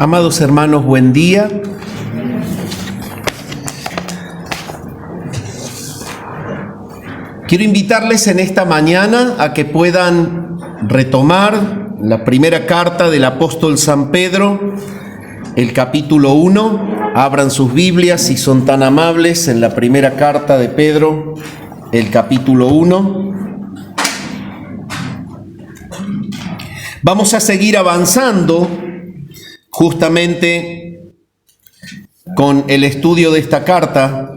Amados hermanos, buen día. Quiero invitarles en esta mañana a que puedan retomar la primera carta del apóstol San Pedro, el capítulo 1. Abran sus Biblias, si son tan amables, en la primera carta de Pedro, el capítulo 1. Vamos a seguir avanzando justamente con el estudio de esta carta,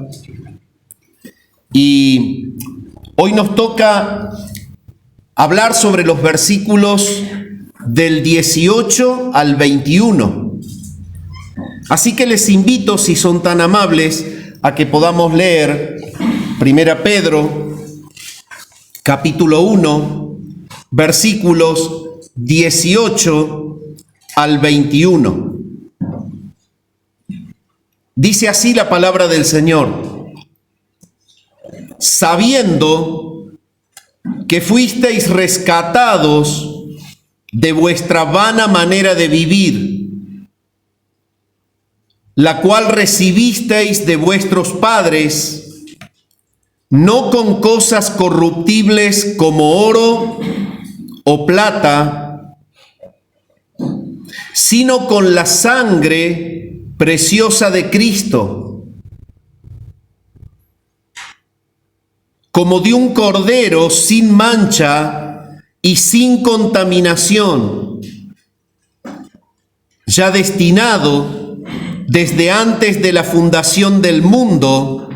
y hoy nos toca hablar sobre los versículos del 18 al 21. Así que les invito, si son tan amables, a que podamos leer 1 Pedro, capítulo 1, versículos 18 al 21. Dice así la palabra del Señor: sabiendo que fuisteis rescatados de vuestra vana manera de vivir, la cual recibisteis de vuestros padres, no con cosas corruptibles como oro o plata, sino con la sangre preciosa de Cristo, como de un cordero sin mancha y sin contaminación, ya destinado desde antes de la fundación del mundo,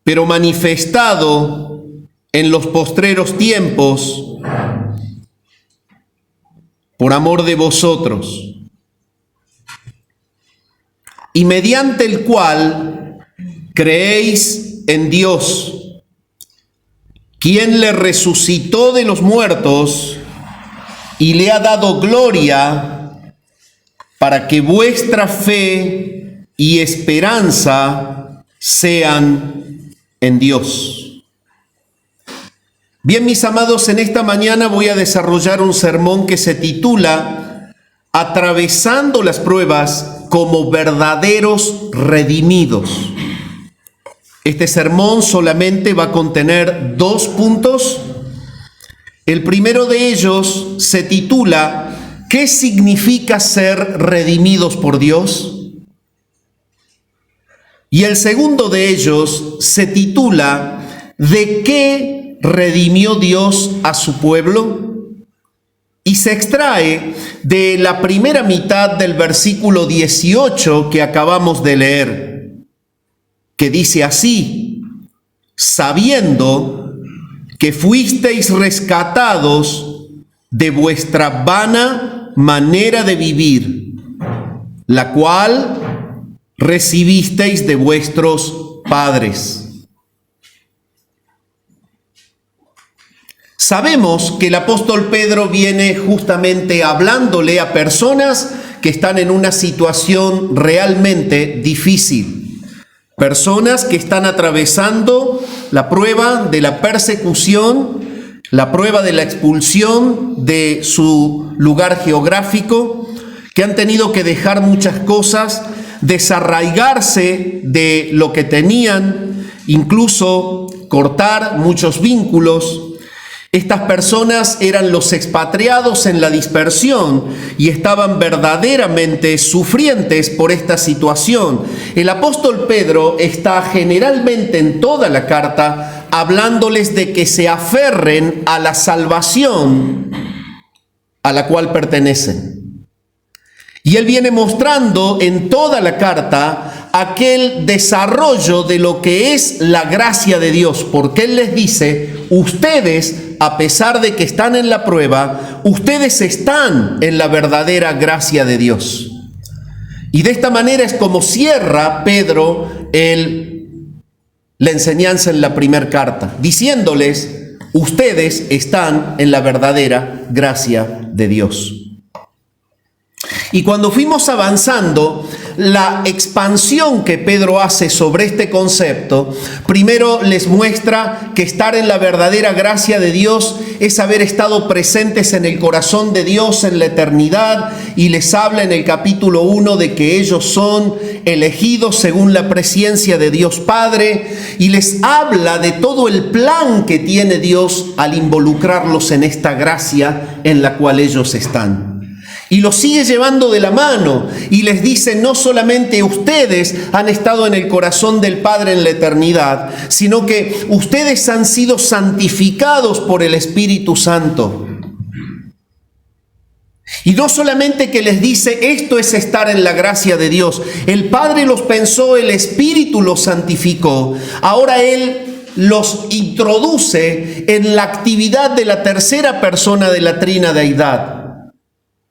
pero manifestado en los postreros tiempos por amor de vosotros, y mediante el cual creéis en Dios, quien le resucitó de los muertos y le ha dado gloria, para que vuestra fe y esperanza sean en Dios. Bien, mis amados, en esta mañana voy a desarrollar un sermón que se titula Atravesando las pruebas como verdaderos redimidos. Este sermón solamente va a contener 2 puntos. El primero de ellos se titula ¿qué significa ser redimidos por Dios? Y el segundo de ellos se titula ¿de qué redimió Dios a su pueblo? Y se extrae de la primera mitad del versículo 18 que acabamos de leer, que dice así: sabiendo que fuisteis rescatados de vuestra vana manera de vivir, la cual recibisteis de vuestros padres. Sabemos que el apóstol Pedro viene justamente hablándole a personas que están en una situación realmente difícil. Personas que están atravesando la prueba de la persecución, la prueba de la expulsión de su lugar geográfico, que han tenido que dejar muchas cosas, desarraigarse de lo que tenían, incluso cortar muchos vínculos. Estas personas eran los expatriados en la dispersión y estaban verdaderamente sufrientes por esta situación. El apóstol Pedro está generalmente en toda la carta hablándoles de que se aferren a la salvación a la cual pertenecen. Y él viene mostrando en toda la carta aquel desarrollo de lo que es la gracia de Dios, porque él les dice: ustedes, a pesar de que están en la prueba, ustedes están en la verdadera gracia de Dios. Y de esta manera es como cierra Pedro la enseñanza en la primera carta, diciéndoles: ustedes están en la verdadera gracia de Dios. Y cuando fuimos avanzando, la expansión que Pedro hace sobre este concepto, primero les muestra que estar en la verdadera gracia de Dios es haber estado presentes en el corazón de Dios en la eternidad, y les habla en el capítulo 1 de que ellos son elegidos según la presciencia de Dios Padre, y les habla de todo el plan que tiene Dios al involucrarlos en esta gracia en la cual ellos están. Y los sigue llevando de la mano y les dice: no solamente ustedes han estado en el corazón del Padre en la eternidad, sino que ustedes han sido santificados por el Espíritu Santo. Y no solamente que les dice esto es estar en la gracia de Dios, el Padre los pensó, el Espíritu los santificó, ahora Él los introduce en la actividad de la tercera persona de la Trina Deidad.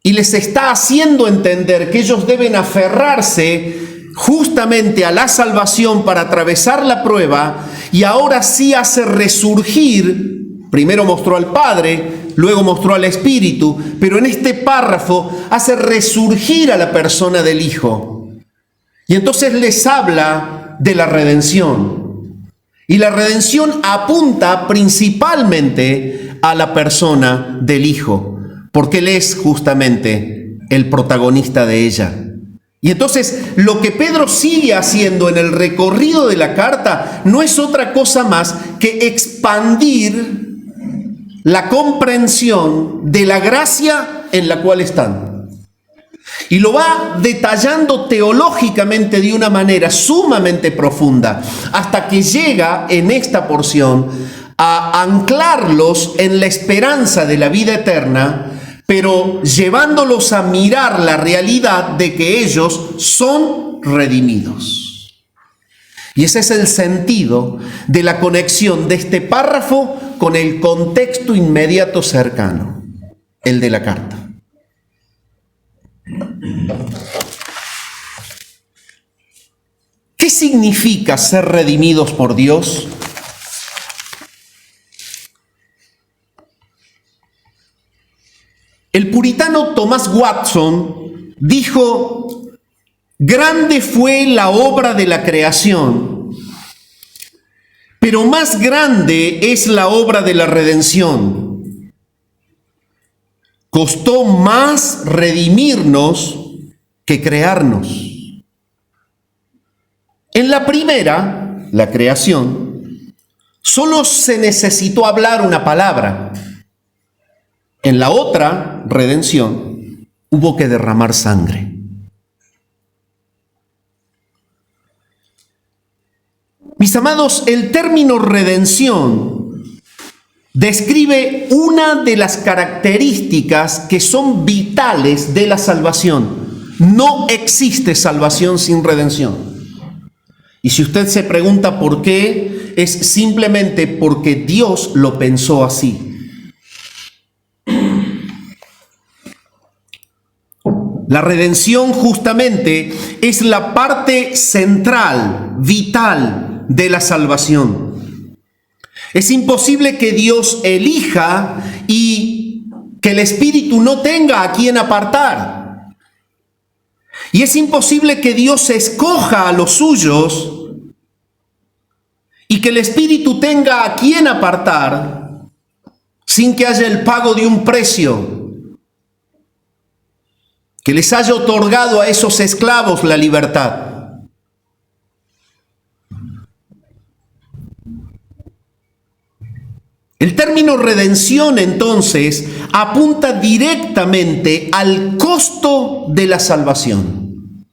Y les está haciendo entender que ellos deben aferrarse justamente a la salvación para atravesar la prueba, y ahora sí hace resurgir, primero mostró al Padre, luego mostró al Espíritu, pero en este párrafo hace resurgir a la persona del Hijo. Y entonces les habla de la redención. Y la redención apunta principalmente a la persona del Hijo, porque Él es justamente el protagonista de ella. Y entonces lo que Pedro sigue haciendo en el recorrido de la carta no es otra cosa más que expandir la comprensión de la gracia en la cual están. Y lo va detallando teológicamente de una manera sumamente profunda, hasta que llega en esta porción a anclarlos en la esperanza de la vida eterna, pero llevándolos a mirar la realidad de que ellos son redimidos. Y ese es el sentido de la conexión de este párrafo con el contexto inmediato cercano, el de la carta. ¿Qué significa ser redimidos por Dios? El puritano Thomas Watson dijo: grande fue la obra de la creación, pero más grande es la obra de la redención. Costó más redimirnos que crearnos. En la primera, la creación, solo se necesitó hablar una palabra. En la otra, redención, hubo que derramar sangre. Mis amados, el término redención describe una de las características que son vitales de la salvación. No existe salvación sin redención. Y si usted se pregunta por qué, es simplemente porque Dios lo pensó así. La redención justamente es la parte central, vital de la salvación. Es imposible que Dios elija y que el Espíritu no tenga a quien apartar. Y es imposible que Dios escoja a los suyos y que el Espíritu tenga a quien apartar sin que haya el pago de un precio, que les haya otorgado a esos esclavos la libertad. El término redención, entonces, apunta directamente al costo de la salvación.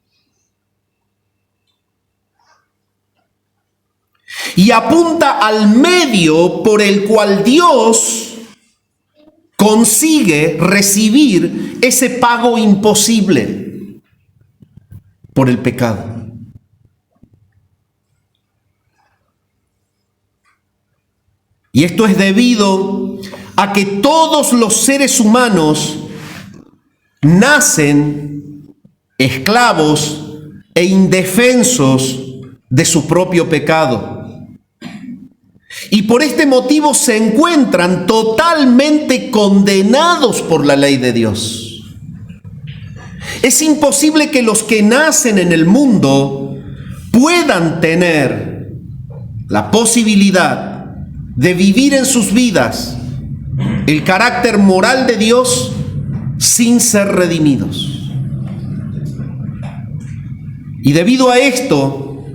Y apunta al medio por el cual Dios consigue recibir ese pago imposible por el pecado. Y esto es debido a que todos los seres humanos nacen esclavos e indefensos de su propio pecado. Y por este motivo se encuentran totalmente condenados por la ley de Dios. Es imposible que los que nacen en el mundo puedan tener la posibilidad de vivir en sus vidas el carácter moral de Dios sin ser redimidos. Y debido a esto,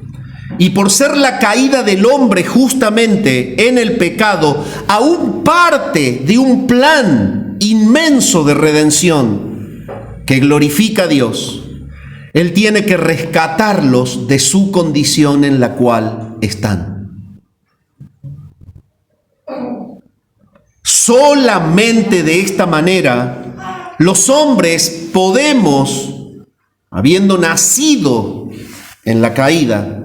y por ser la caída del hombre justamente en el pecado, aún parte de un plan inmenso de redención que glorifica a Dios, Él tiene que rescatarlos de su condición en la cual están. Solamente de esta manera los hombres podemos, habiendo nacido en la caída,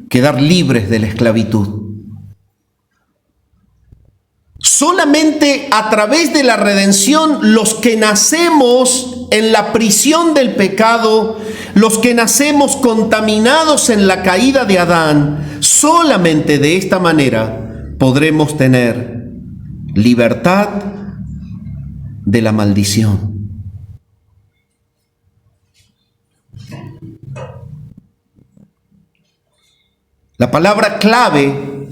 quedar libres de la esclavitud. Solamente a través de la redención, los que nacemos en la prisión del pecado, los que nacemos contaminados en la caída de Adán, solamente de esta manera podremos tener libertad de la maldición. La palabra clave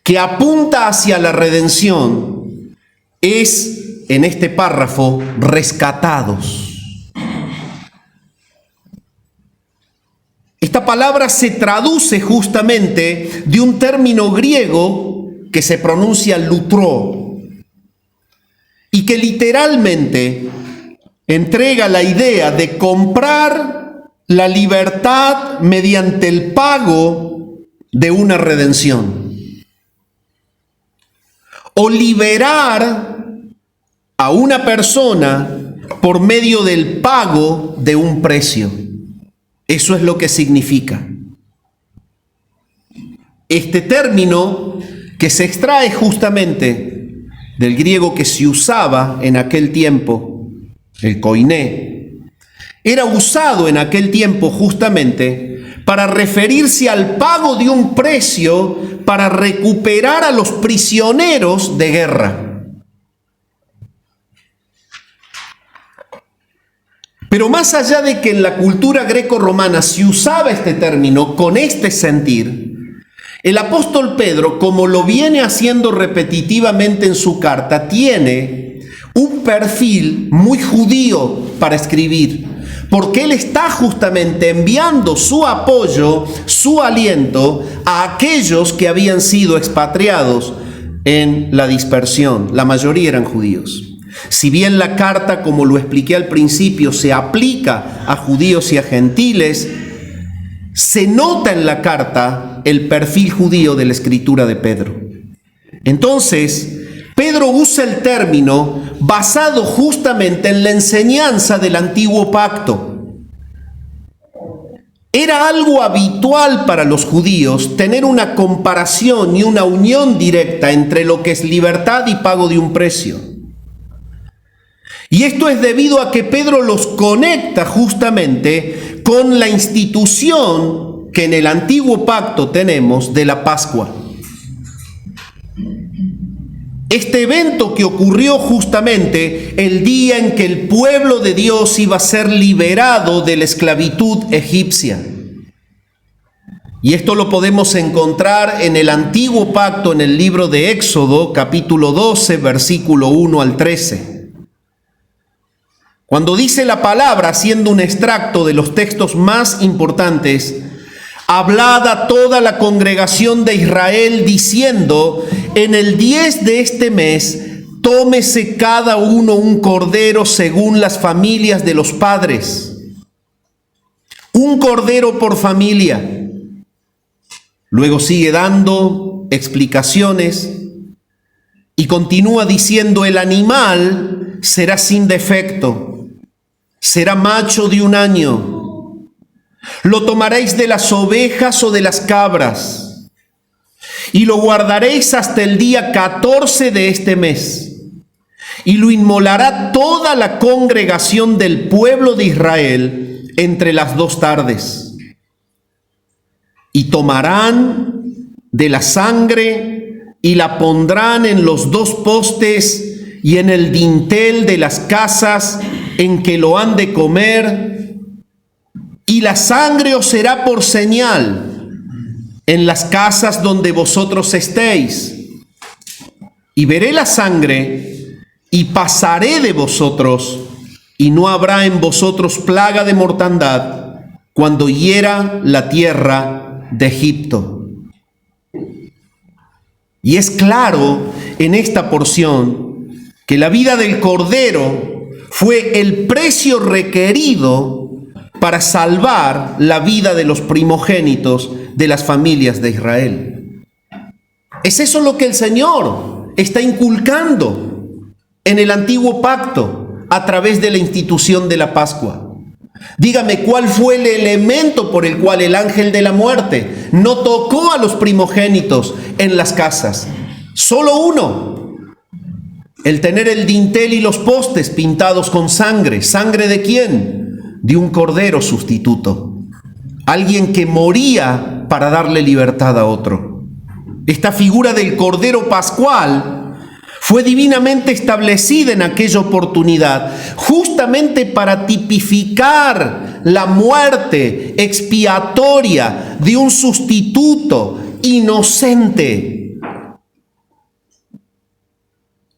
que apunta hacia la redención es, en este párrafo, rescatados. Esta palabra se traduce justamente de un término griego que se pronuncia lutró y que literalmente entrega la idea de comprar la libertad mediante el pago de una redención, o liberar a una persona por medio del pago de un precio. Eso es lo que significa. Este término, que se extrae justamente del griego que se usaba en aquel tiempo, el koiné, era usado en aquel tiempo justamente para referirse al pago de un precio para recuperar a los prisioneros de guerra. Pero más allá de que en la cultura greco-romana se usaba este término con este sentir, el apóstol Pedro, como lo viene haciendo repetitivamente en su carta, tiene un perfil muy judío para escribir, porque él está justamente enviando su apoyo, su aliento a aquellos que habían sido expatriados en la dispersión. La mayoría eran judíos. Si bien la carta, como lo expliqué al principio, se aplica a judíos y a gentiles, se nota en la carta el perfil judío de la escritura de Pedro. Entonces, Pedro usa el término basado justamente en la enseñanza del antiguo pacto. Era algo habitual para los judíos tener una comparación y una unión directa entre lo que es libertad y pago de un precio. Y esto es debido a que Pedro los conecta justamente con la institución que en el antiguo pacto tenemos de la Pascua. Este evento que ocurrió justamente el día en que el pueblo de Dios iba a ser liberado de la esclavitud egipcia. Y esto lo podemos encontrar en el antiguo pacto en el libro de Éxodo, capítulo 12, versículo 1 al 13. Cuando dice la palabra, haciendo un extracto de los textos más importantes: hablad a toda la congregación de Israel diciendo, en el 10 de este mes, tómese cada uno un cordero según las familias de los padres. Un cordero por familia. Luego sigue dando explicaciones y continúa diciendo, el animal será sin defecto, será macho de 1 año. Lo tomaréis de las ovejas o de las cabras, y lo guardaréis hasta el día 14 de este mes, y lo inmolará toda la congregación del pueblo de Israel entre las 2 tardes. Y tomarán de la sangre y la pondrán en los 2 postes y en el dintel de las casas en que lo han de comer, y la sangre os será por señal en las casas donde vosotros estéis. Y veré la sangre, y pasaré de vosotros, y no habrá en vosotros plaga de mortandad cuando hiera la tierra de Egipto. Y es claro en esta porción que la vida del Cordero fue el precio requerido para salvar la vida de los primogénitos de las familias de Israel. Es eso lo que el Señor está inculcando en el antiguo pacto a través de la institución de la Pascua. Dígame, ¿cuál fue el elemento por el cual el ángel de la muerte no tocó a los primogénitos en las casas? Solo uno: el tener el dintel y los postes pintados con sangre. ¿Sangre de quién? De un cordero sustituto. Alguien que moría para darle libertad a otro. Esta figura del cordero pascual fue divinamente establecida en aquella oportunidad, justamente para tipificar la muerte expiatoria de un sustituto inocente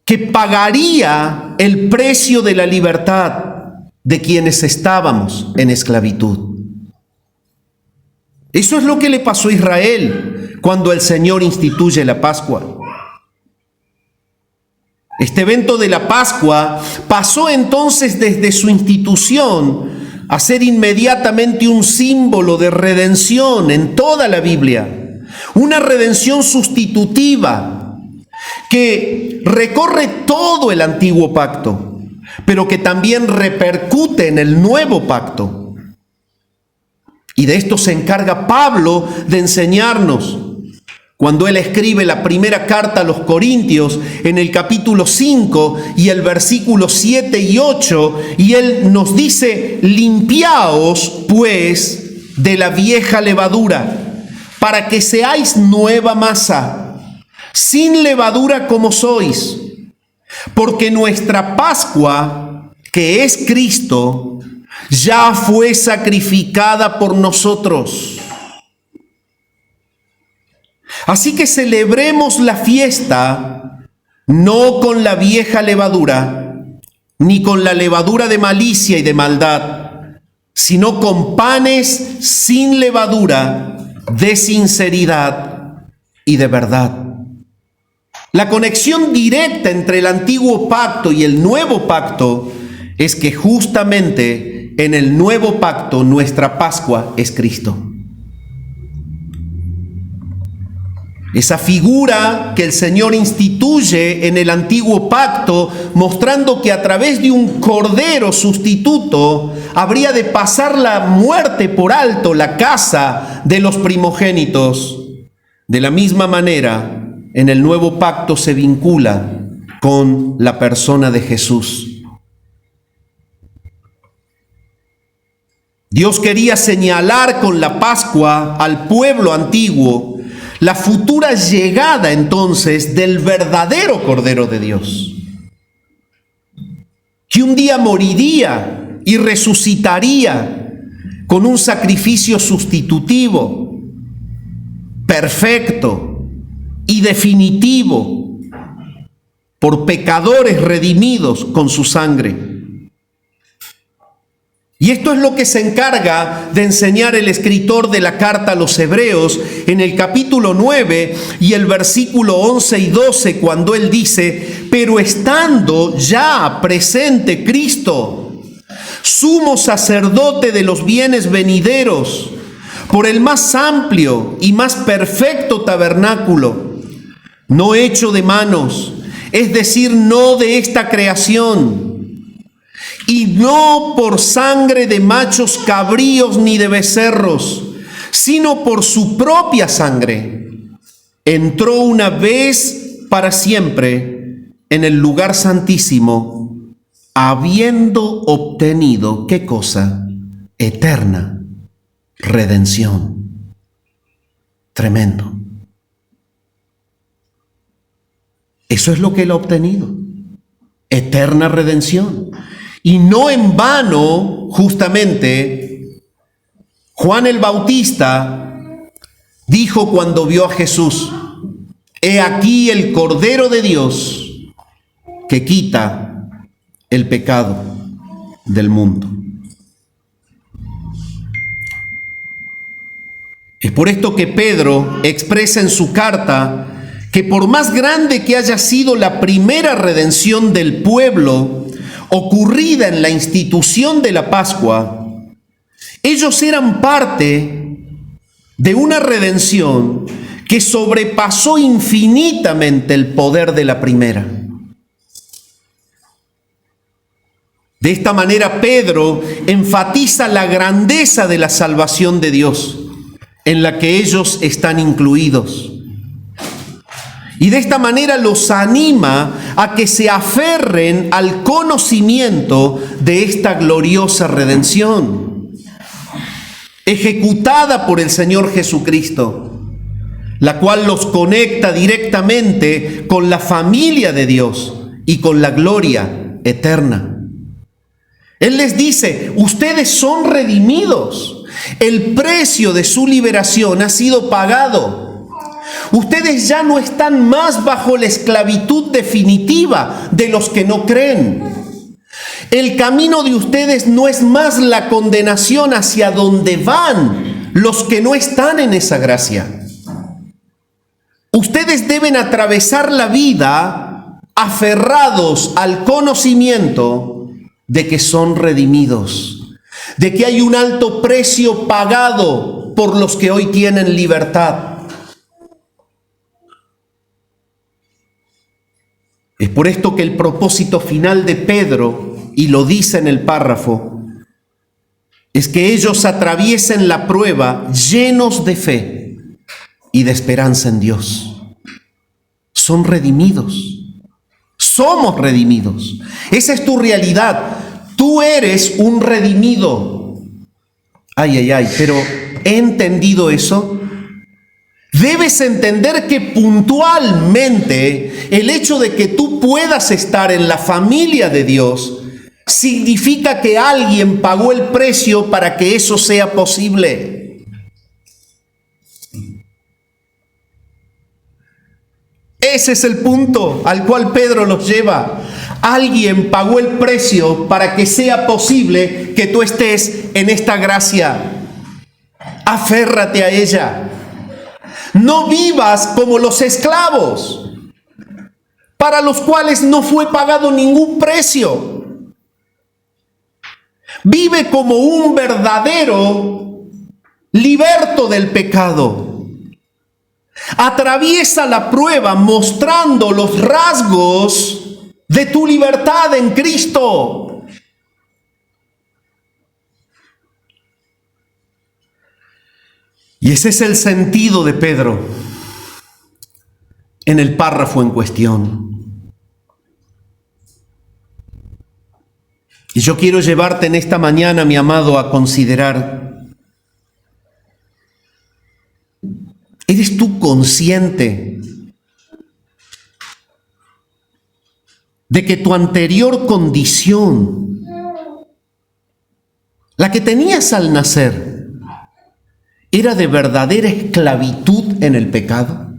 que pagaría el precio de la libertad de quienes estábamos en esclavitud. Eso es lo que le pasó a Israel cuando el Señor instituye la Pascua. Este evento de la Pascua pasó entonces desde su institución a ser inmediatamente un símbolo de redención en toda la Biblia. Una redención sustitutiva que recorre todo el antiguo pacto, pero que también repercute en el nuevo pacto. Y de esto se encarga Pablo de enseñarnos cuando él escribe la primera carta a los Corintios en el capítulo 5 y el versículo 7 y 8, y él nos dice: limpiaos pues de la vieja levadura, para que seáis nueva masa, sin levadura como sois, porque nuestra Pascua, que es Cristo, ya fue sacrificada por nosotros. Así que celebremos la fiesta no con la vieja levadura, ni con la levadura de malicia y de maldad, sino con panes sin levadura, de sinceridad y de verdad. La conexión directa entre el antiguo pacto y el nuevo pacto es que justamente en el nuevo pacto nuestra Pascua es Cristo. Esa figura que el Señor instituye en el antiguo pacto, mostrando que a través de un cordero sustituto habría de pasar la muerte por alto, la casa de los primogénitos. De la misma manera, en el nuevo pacto se vincula con la persona de Jesús. Dios quería señalar con la Pascua al pueblo antiguo la futura llegada entonces del verdadero Cordero de Dios, que un día moriría y resucitaría con un sacrificio sustitutivo, perfecto y definitivo, por pecadores redimidos con su sangre. Y esto es lo que se encarga de enseñar el escritor de la carta a los Hebreos en el capítulo 9 y el versículo 11 y 12, cuando él dice: pero estando ya presente Cristo, sumo sacerdote de los bienes venideros, por el más amplio y más perfecto tabernáculo, no hecho de manos, es decir, no de esta creación, y no por sangre de machos cabríos ni de becerros, sino por su propia sangre, entró una vez para siempre en el lugar santísimo, habiendo obtenido, ¿qué cosa? Eterna redención. Tremendo. Eso es lo que él ha obtenido, eterna redención. Y no en vano, justamente, Juan el Bautista dijo cuando vio a Jesús: he aquí el Cordero de Dios que quita el pecado del mundo. Es por esto que Pedro expresa en su carta que por más grande que haya sido la primera redención del pueblo ocurrida en la institución de la Pascua, ellos eran parte de una redención que sobrepasó infinitamente el poder de la primera. De esta manera, Pedro enfatiza la grandeza de la salvación de Dios, en la que ellos están incluidos. Y de esta manera los anima a que se aferren al conocimiento de esta gloriosa redención, ejecutada por el Señor Jesucristo, la cual los conecta directamente con la familia de Dios y con la gloria eterna. Él les dice: ustedes son redimidos. El precio de su liberación ha sido pagado. Ustedes ya no están más bajo la esclavitud definitiva de los que no creen. El camino de ustedes no es más la condenación hacia donde van los que no están en esa gracia. Ustedes deben atravesar la vida aferrados al conocimiento de que son redimidos, de que hay un alto precio pagado por los que hoy tienen libertad. Es por esto que el propósito final de Pedro, y lo dice en el párrafo, es que ellos atraviesen la prueba llenos de fe y de esperanza en Dios. Son redimidos. Somos redimidos. Esa es tu realidad. Tú eres un redimido. Ay, pero ¿he entendido eso? Debes entender que puntualmente el hecho de que tú puedas estar en la familia de Dios significa que alguien pagó el precio para que eso sea posible. Ese es el punto al cual Pedro los lleva. Alguien pagó el precio para que sea posible que tú estés en esta gracia. Aférrate a ella. No vivas como los esclavos, para los cuales no fue pagado ningún precio. Vive como un verdadero liberto del pecado. Atraviesa la prueba mostrando los rasgos de tu libertad en Cristo. Y ese es el sentido de Pedro en el párrafo en cuestión. Y yo quiero llevarte en esta mañana, mi amado, a considerar: ¿eres tú consciente de que tu anterior condición, la que tenías al nacer, era de verdadera esclavitud en el pecado?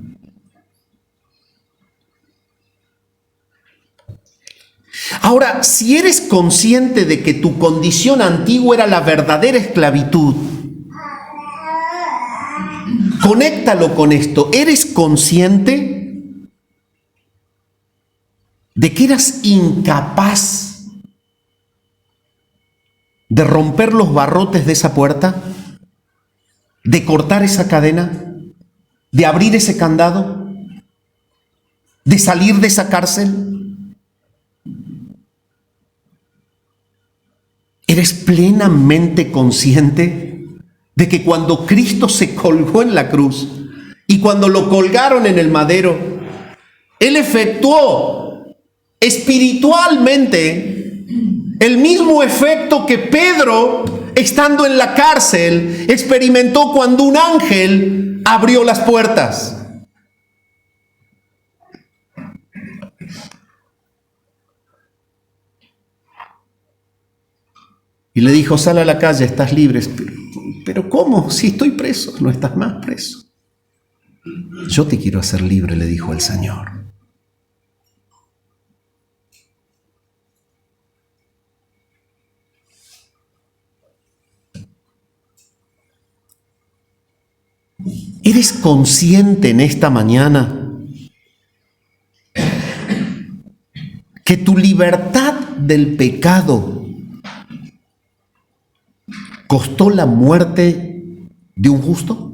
Ahora, si eres consciente de que tu condición antigua era la verdadera esclavitud, conéctalo con esto. ¿Eres consciente de que eras incapaz de romper los barrotes de esa puerta, de cortar esa cadena, de abrir ese candado, de salir de esa cárcel? ¿Eres plenamente consciente de que cuando Cristo se colgó en la cruz y cuando lo colgaron en el madero, Él efectuó espiritualmente el mismo efecto que Pedro, estando en la cárcel, experimentó cuando un ángel abrió las puertas? Y le dijo, sal a la calle, estás libre. Pero ¿cómo? Si estoy preso. No estás más preso. Yo te quiero hacer libre, le dijo el Señor. ¿Eres consciente en esta mañana que tu libertad del pecado costó la muerte de un justo?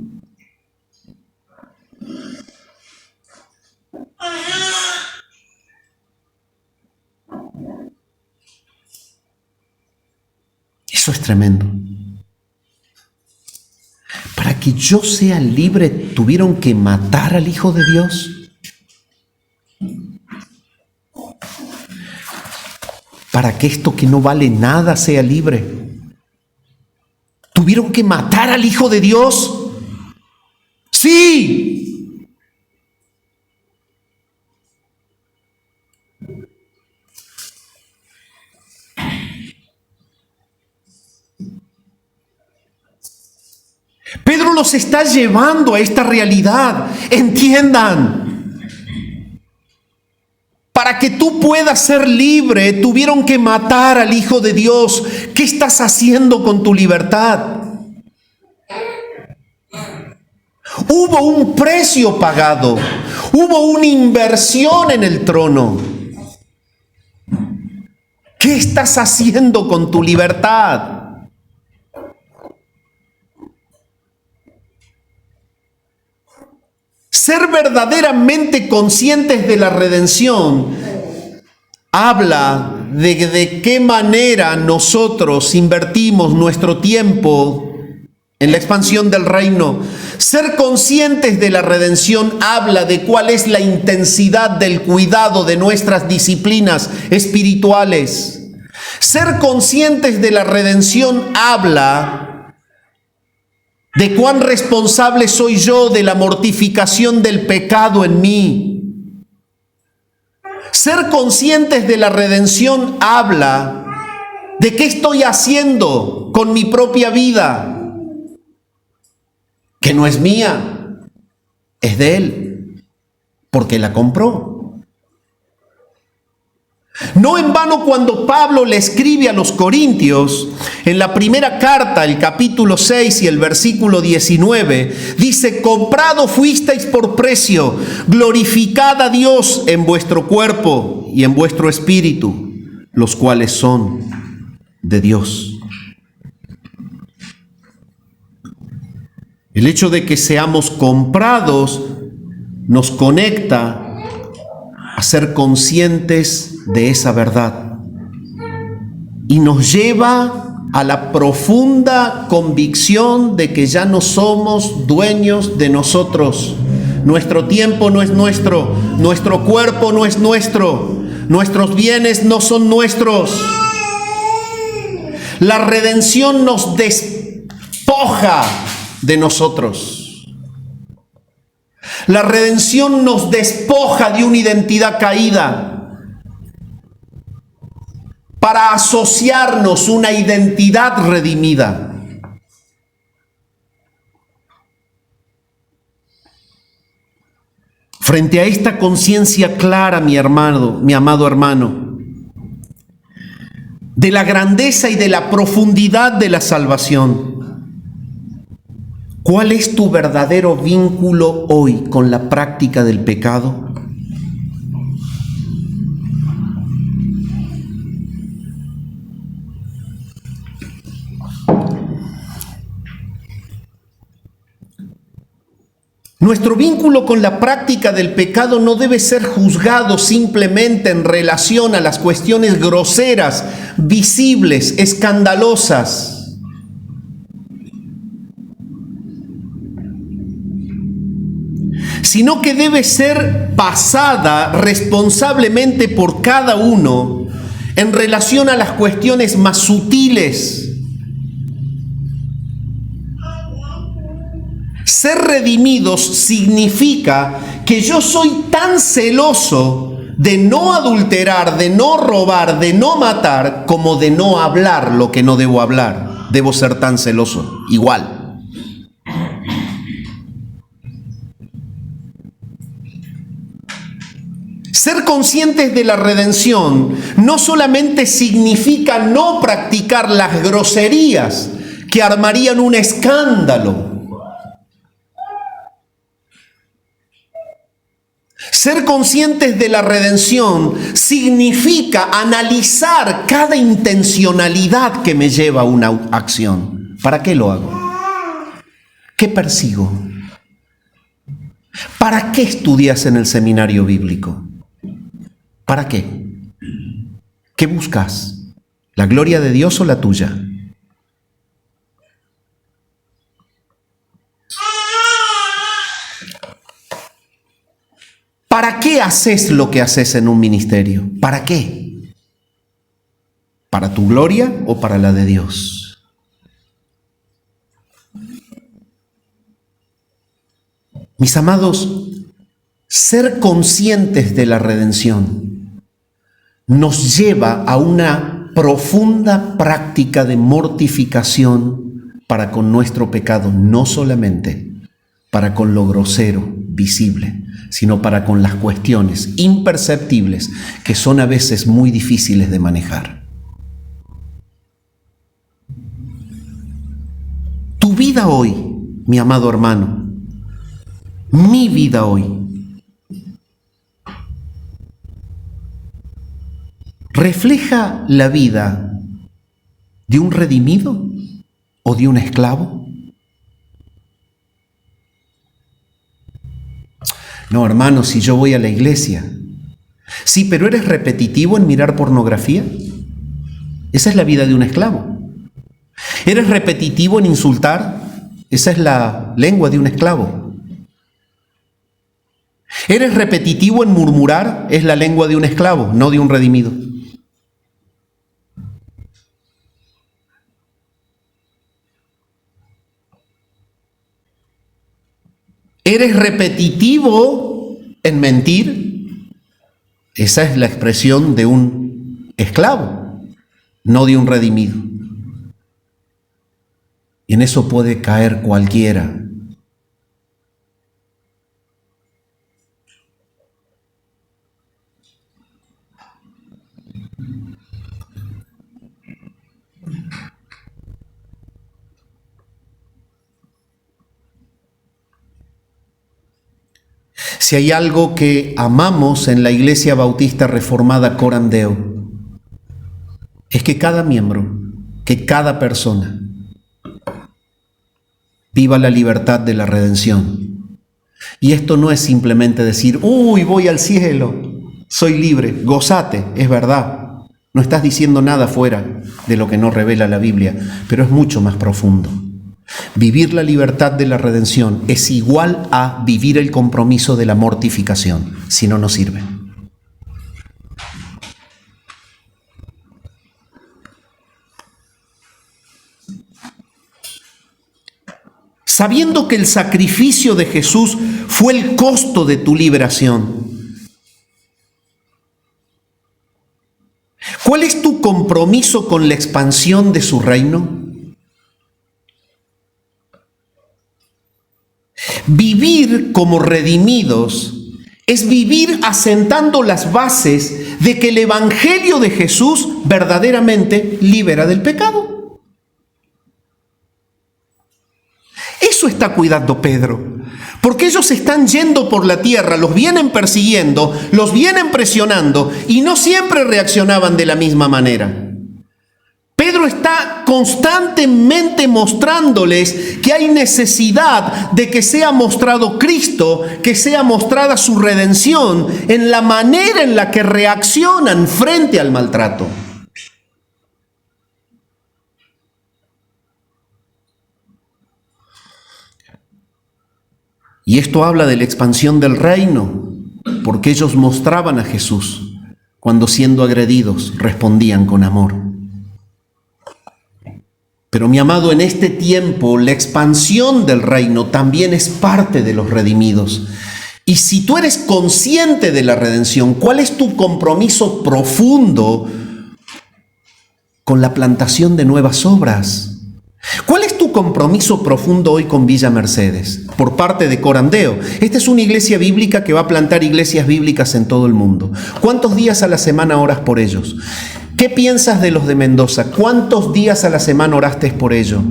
Eso es tremendo. Para que yo sea libre, ¿tuvieron que matar al Hijo de Dios? Para que esto que no vale nada sea libre, ¿tuvieron que matar al Hijo de Dios? ¡Sí! Pedro los está llevando a esta realidad. Entiendan. Para que tú puedas ser libre, tuvieron que matar al Hijo de Dios. ¿Qué estás haciendo con tu libertad? Hubo un precio pagado. Hubo una inversión en el trono. ¿Qué estás haciendo con tu libertad? Ser verdaderamente conscientes de la redención habla de qué manera nosotros invertimos nuestro tiempo en la expansión del reino. Ser conscientes de la redención habla de cuál es la intensidad del cuidado de nuestras disciplinas espirituales. Ser conscientes de la redención habla de cuán responsable soy yo de la mortificación del pecado en mí. Ser conscientes de la redención habla de qué estoy haciendo con mi propia vida, que no es mía, es de Él, porque la compró. No en vano cuando Pablo le escribe a los Corintios, en la primera carta, el capítulo 6 y el versículo 19, dice, comprado fuisteis por precio, glorificad a Dios en vuestro cuerpo y en vuestro espíritu, los cuales son de Dios. El hecho de que seamos comprados nos conecta a ser conscientes de esa verdad y nos lleva a la profunda convicción de que ya no somos dueños de nosotros. Nuestro tiempo no es nuestro, nuestro cuerpo no es nuestro, nuestros bienes no son nuestros. La redención nos despoja de nosotros. La redención nos despoja de una identidad caída para asociarnos una identidad redimida. Frente a esta conciencia clara, mi hermano, mi amado hermano, de la grandeza y de la profundidad de la salvación, ¿cuál es tu verdadero vínculo hoy con la práctica del pecado? Nuestro vínculo con la práctica del pecado no debe ser juzgado simplemente en relación a las cuestiones groseras, visibles, escandalosas. Sino que debe ser pasada responsablemente por cada uno en relación a las cuestiones más sutiles. Ser redimidos significa que yo soy tan celoso de no adulterar, de no robar, de no matar, como de no hablar lo que no debo hablar. Debo ser tan celoso, igual. Ser conscientes de la redención no solamente significa no practicar las groserías que armarían un escándalo. Ser conscientes de la redención significa analizar cada intencionalidad que me lleva a una acción. ¿Para qué lo hago? ¿Qué persigo? ¿Para qué estudias en el seminario bíblico? ¿Para qué? ¿Qué buscas? ¿La gloria de Dios o la tuya? ¿Para qué haces lo que haces en un ministerio? ¿Para qué? ¿Para tu gloria o para la de Dios? Mis amados, ser conscientes de la redención nos lleva a una profunda práctica de mortificación para con nuestro pecado, no solamente para con lo grosero, visible, sino para con las cuestiones imperceptibles que son a veces muy difíciles de manejar. Tu vida hoy, mi amado hermano, mi vida hoy, ¿refleja la vida de un redimido o de un esclavo? No, hermano, si yo voy a la iglesia. Sí, pero ¿eres repetitivo en mirar pornografía? Esa es la vida de un esclavo. ¿Eres repetitivo en insultar? Esa es la lengua de un esclavo. ¿Eres repetitivo en murmurar? Es la lengua de un esclavo, no de un redimido. ¿Eres repetitivo en mentir? Esa es la expresión de un esclavo, no de un redimido. Y en eso puede caer cualquiera. Si hay algo que amamos en la Iglesia Bautista Reformada Coram Deo, es que cada miembro, que cada persona viva la libertad de la redención. Y esto no es simplemente decir, uy, voy al cielo, soy libre, gozate, es verdad. No estás diciendo nada fuera de lo que no revela la Biblia, pero es mucho más profundo. Vivir la libertad de la redención es igual a vivir el compromiso de la mortificación, si no, no sirve. Sabiendo que el sacrificio de Jesús fue el costo de tu liberación, ¿cuál es tu compromiso con la expansión de su reino? Vivir como redimidos es vivir asentando las bases de que el Evangelio de Jesús verdaderamente libera del pecado. Eso está cuidando Pedro, porque ellos están yendo por la tierra, los vienen persiguiendo, los vienen presionando y no siempre reaccionaban de la misma manera. Pedro está constantemente mostrándoles que hay necesidad de que sea mostrado Cristo, que sea mostrada su redención en la manera en la que reaccionan frente al maltrato. Y esto habla de la expansión del reino, porque ellos mostraban a Jesús cuando siendo agredidos respondían con amor. Pero mi amado, en este tiempo la expansión del reino también es parte de los redimidos. Y si tú eres consciente de la redención, ¿cuál es tu compromiso profundo con la plantación de nuevas obras? ¿Cuál es tu compromiso profundo hoy con Villa Mercedes por parte de Corandeo? Esta es una iglesia bíblica que va a plantar iglesias bíblicas en todo el mundo. ¿Cuántos días a la semana oras por ellos? ¿Qué piensas de los de Mendoza? ¿Cuántos días a la semana oraste por ellos?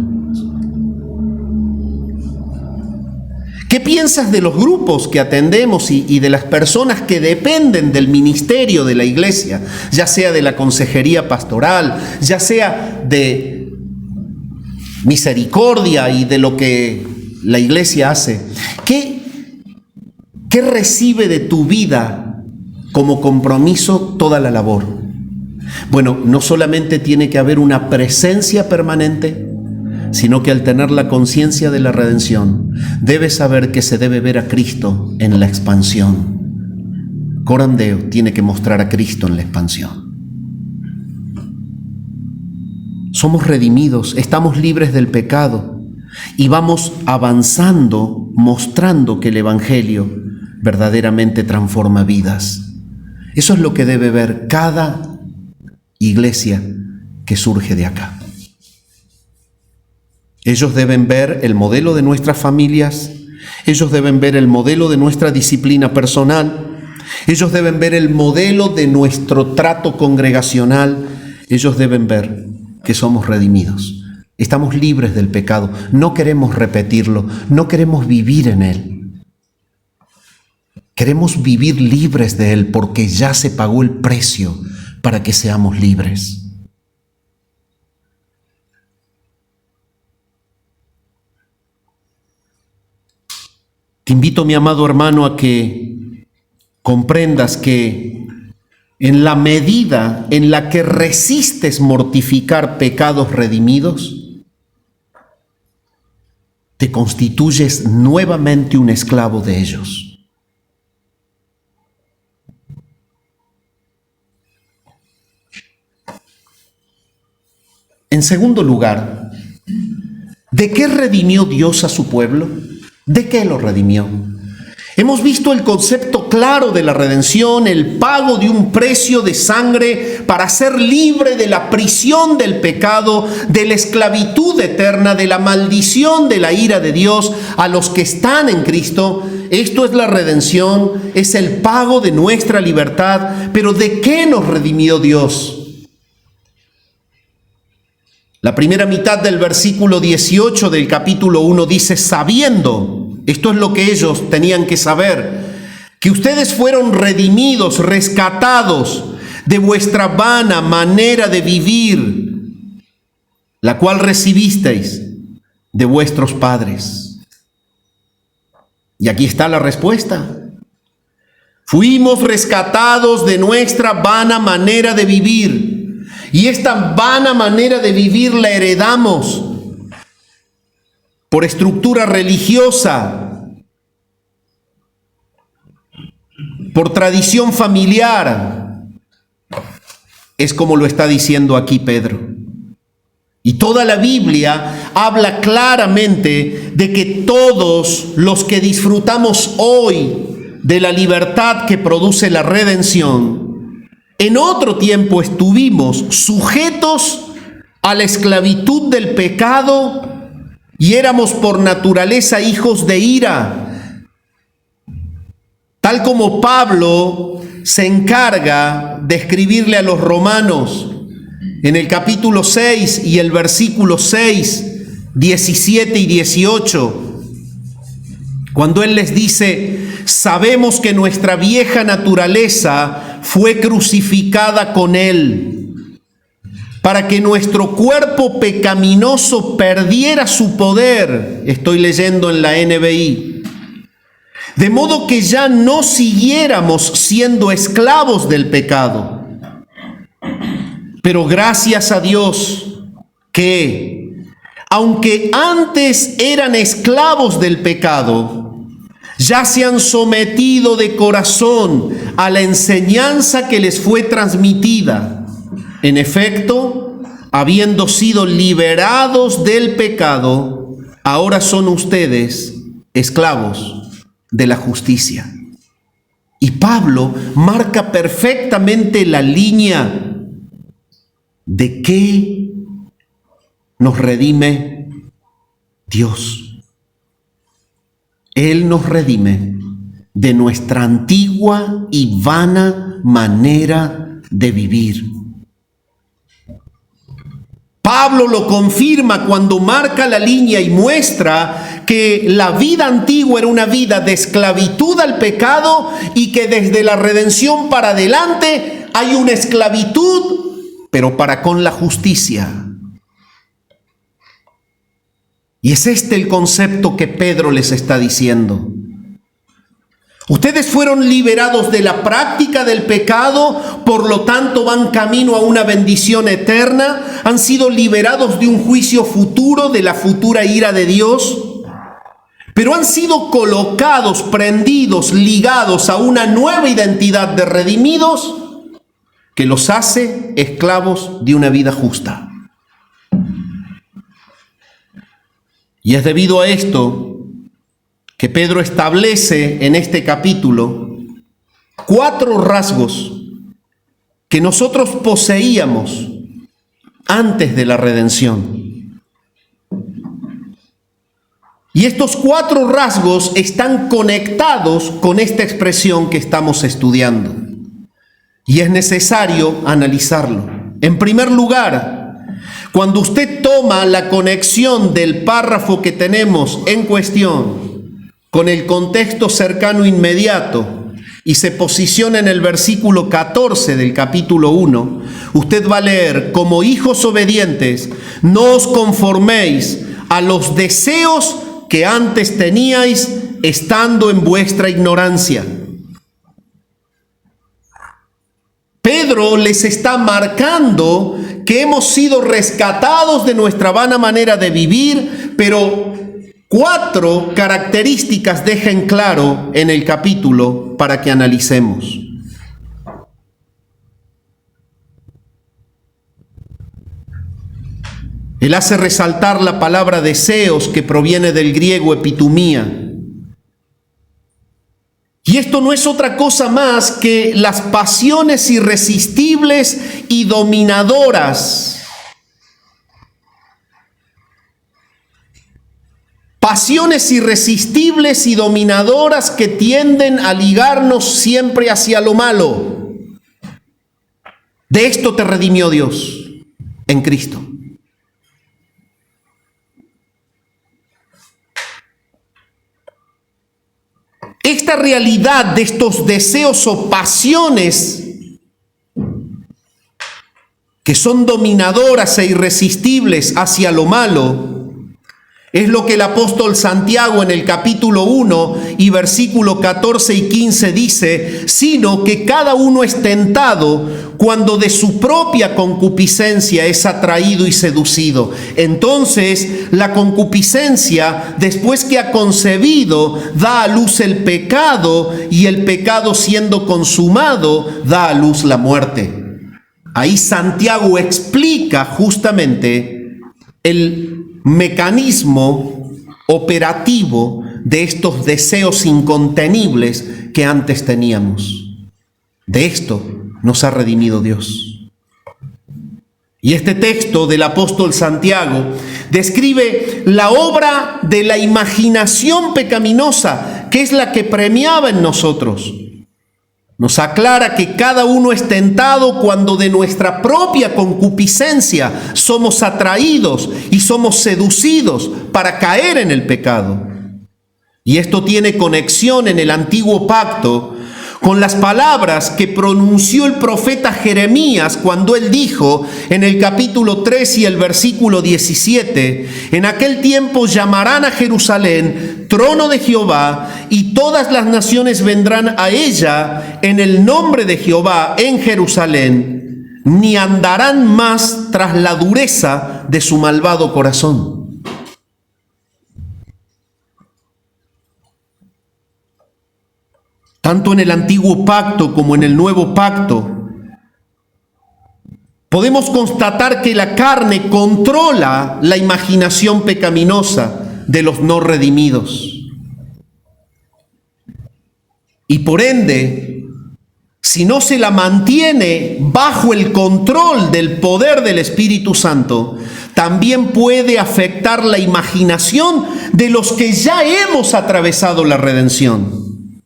¿Qué piensas de los grupos que atendemos y de las personas que dependen del ministerio de la iglesia, ya sea de la consejería pastoral, ya sea de misericordia y de lo que la iglesia hace? ¿Qué recibe de tu vida como compromiso toda la labor? Bueno, no solamente tiene que haber una presencia permanente, sino que al tener la conciencia de la redención, debes saber que se debe ver a Cristo en la expansión. Corandeo tiene que mostrar a Cristo en la expansión. Somos redimidos, estamos libres del pecado y vamos avanzando, mostrando que el Evangelio verdaderamente transforma vidas. Eso es lo que debe ver cada iglesia que surge de acá. Ellos deben ver el modelo de nuestras familias, ellos deben ver el modelo de nuestra disciplina personal, ellos deben ver el modelo de nuestro trato congregacional, ellos deben ver que somos redimidos, estamos libres del pecado, no queremos repetirlo, no queremos vivir en él. Queremos vivir libres de él porque ya se pagó el precio para que seamos libres. Te invito, mi amado hermano, a que comprendas que en la medida en la que resistes mortificar pecados redimidos, te constituyes nuevamente un esclavo de ellos. En segundo lugar, ¿de qué redimió Dios a su pueblo? ¿De qué lo redimió? Hemos visto el concepto claro de la redención, el pago de un precio de sangre para ser libre de la prisión del pecado, de la esclavitud eterna, de la maldición de la ira de Dios a los que están en Cristo. Esto es la redención, es el pago de nuestra libertad. Pero ¿de qué nos redimió Dios? La primera mitad del versículo 18 del capítulo 1 dice: sabiendo, esto es lo que ellos tenían que saber, que ustedes fueron redimidos, rescatados de vuestra vana manera de vivir, la cual recibisteis de vuestros padres. Y aquí está la respuesta. Fuimos rescatados de nuestra vana manera de vivir. Y esta vana manera de vivir la heredamos por estructura religiosa, por tradición familiar. Es como lo está diciendo aquí Pedro. Y toda la Biblia habla claramente de que todos los que disfrutamos hoy de la libertad que produce la redención, en otro tiempo estuvimos sujetos a la esclavitud del pecado y éramos por naturaleza hijos de ira. Tal como Pablo se encarga de escribirle a los romanos en el capítulo 6 y el versículo 6, 17 y 18, cuando él les dice: sabemos que nuestra vieja naturaleza fue crucificada con él, para que nuestro cuerpo pecaminoso perdiera su poder. Estoy leyendo en la NBI. De modo que ya no siguiéramos siendo esclavos del pecado. Pero gracias a Dios que, aunque antes eran esclavos del pecado, ya se han sometido de corazón a la enseñanza que les fue transmitida. En efecto, habiendo sido liberados del pecado, ahora son ustedes esclavos de la justicia. Y Pablo marca perfectamente la línea de qué nos redime Dios. Él nos redime de nuestra antigua y vana manera de vivir. Pablo lo confirma cuando marca la línea y muestra que la vida antigua era una vida de esclavitud al pecado y que desde la redención para adelante hay una esclavitud, pero para con la justicia. Y es este el concepto que Pedro les está diciendo. Ustedes fueron liberados de la práctica del pecado, por lo tanto van camino a una bendición eterna. Han sido liberados de un juicio futuro, de la futura ira de Dios. Pero han sido colocados, prendidos, ligados a una nueva identidad de redimidos que los hace esclavos de una vida justa. Y es debido a esto que Pedro establece en este capítulo 4 rasgos que nosotros poseíamos antes de la redención. Y estos 4 rasgos están conectados con esta expresión que estamos estudiando. Y es necesario analizarlo. En primer lugar, cuando usted toma la conexión del párrafo que tenemos en cuestión con el contexto cercano inmediato y se posiciona en el versículo 14 del capítulo 1, usted va a leer: como hijos obedientes, no os conforméis a los deseos que antes teníais estando en vuestra ignorancia. Pedro les está marcando que hemos sido rescatados de nuestra vana manera de vivir, pero 4 características dejen claro en el capítulo para que analicemos. Él hace resaltar la palabra deseos, que proviene del griego epitumía. Y esto no es otra cosa más que las pasiones irresistibles y dominadoras. Pasiones irresistibles y dominadoras que tienden a ligarnos siempre hacia lo malo. De esto te redimió Dios en Cristo. Esta realidad de estos deseos o pasiones que son dominadoras e irresistibles hacia lo malo es lo que el apóstol Santiago en el capítulo 1 y versículo 14 y 15 dice: sino que cada uno es tentado cuando de su propia concupiscencia es atraído y seducido. Entonces la concupiscencia, después que ha concebido, da a luz el pecado, y el pecado, siendo consumado, da a luz la muerte. Ahí Santiago explica justamente el mecanismo operativo de estos deseos incontenibles que antes teníamos. De esto nos ha redimido Dios. Y este texto del apóstol Santiago describe la obra de la imaginación pecaminosa, que es la que premiaba en nosotros. Nos aclara que cada uno es tentado cuando de nuestra propia concupiscencia somos atraídos y somos seducidos para caer en el pecado. Y esto tiene conexión en el antiguo pacto con las palabras que pronunció el profeta Jeremías cuando él dijo en el capítulo 3 y el versículo 17: en aquel tiempo llamarán a Jerusalén trono de Jehová, y todas las naciones vendrán a ella en el nombre de Jehová en Jerusalén, ni andarán más tras la dureza de su malvado corazón. Tanto en el antiguo pacto como en el nuevo pacto, podemos constatar que la carne controla la imaginación pecaminosa de los no redimidos. Y por ende, si no se la mantiene bajo el control del poder del Espíritu Santo, también puede afectar la imaginación de los que ya hemos atravesado la redención.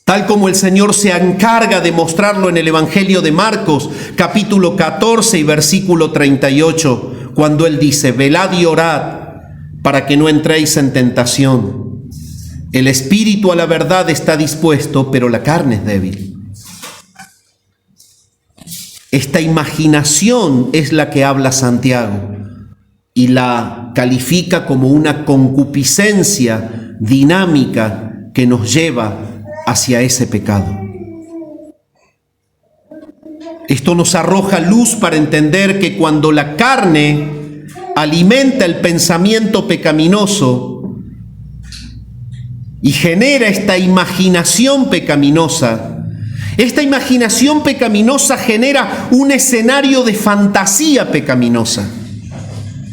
Tal como el Señor se encarga de mostrarlo en el Evangelio de Marcos, capítulo 14 y versículo 38, cuando Él dice: velad y orad para que no entréis en tentación. El espíritu a la verdad está dispuesto, pero la carne es débil. Esta imaginación es la que habla Santiago y la califica como una concupiscencia dinámica que nos lleva hacia ese pecado. Esto nos arroja luz para entender que cuando la carne alimenta el pensamiento pecaminoso y genera esta imaginación pecaminosa genera un escenario de fantasía pecaminosa.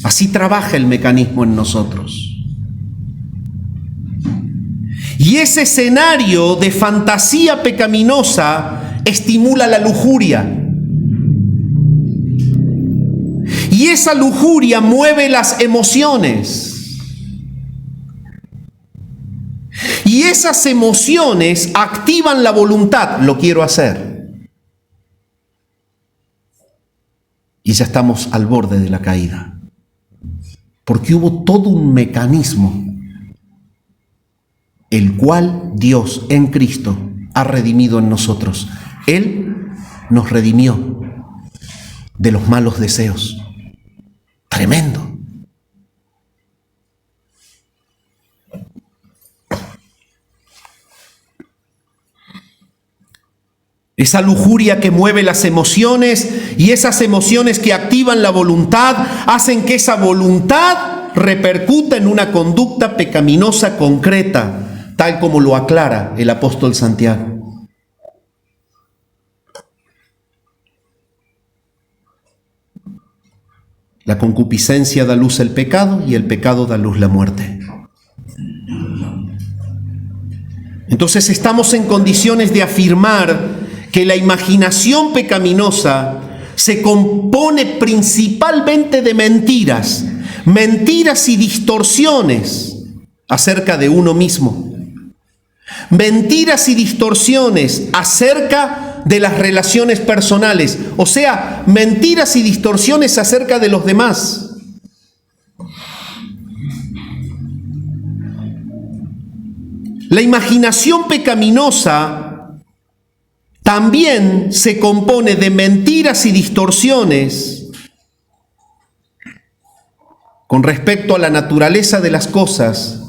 Así trabaja el mecanismo en nosotros. Y ese escenario de fantasía pecaminosa estimula la lujuria. Y esa lujuria mueve las emociones. Y esas emociones activan la voluntad. Lo quiero hacer. Y ya estamos al borde de la caída. Porque hubo todo un mecanismo el cual Dios en Cristo ha redimido en nosotros. Él nos redimió de los malos deseos. Tremendo. Esa lujuria que mueve las emociones y esas emociones que activan la voluntad hacen que esa voluntad repercuta en una conducta pecaminosa concreta, tal como lo aclara el apóstol Santiago. La concupiscencia da luz al pecado y el pecado da luz la muerte. Entonces estamos en condiciones de afirmar que la imaginación pecaminosa se compone principalmente de mentiras y distorsiones acerca de uno mismo. Mentiras y distorsiones acerca de las relaciones personales, o sea, mentiras y distorsiones acerca de los demás. La imaginación pecaminosa también se compone de mentiras y distorsiones con respecto a la naturaleza de las cosas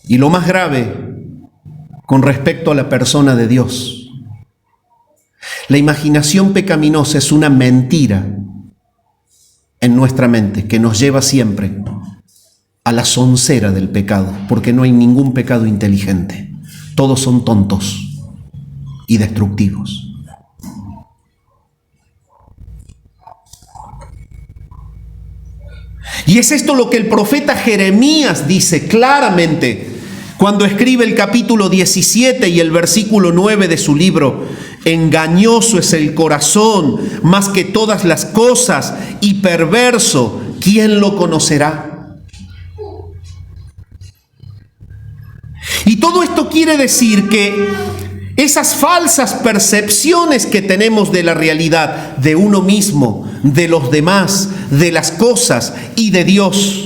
y, lo más grave, con respecto a la persona de Dios. La imaginación pecaminosa es una mentira en nuestra mente que nos lleva siempre a la soncera del pecado, porque no hay ningún pecado inteligente. Todos son tontos y destructivos. Y es esto lo que el profeta Jeremías dice claramente cuando escribe el capítulo 17 y el versículo 9 de su libro: engañoso es el corazón más que todas las cosas y perverso, ¿quién lo conocerá? Y todo esto quiere decir que esas falsas percepciones que tenemos de la realidad, de uno mismo, de los demás, de las cosas y de Dios,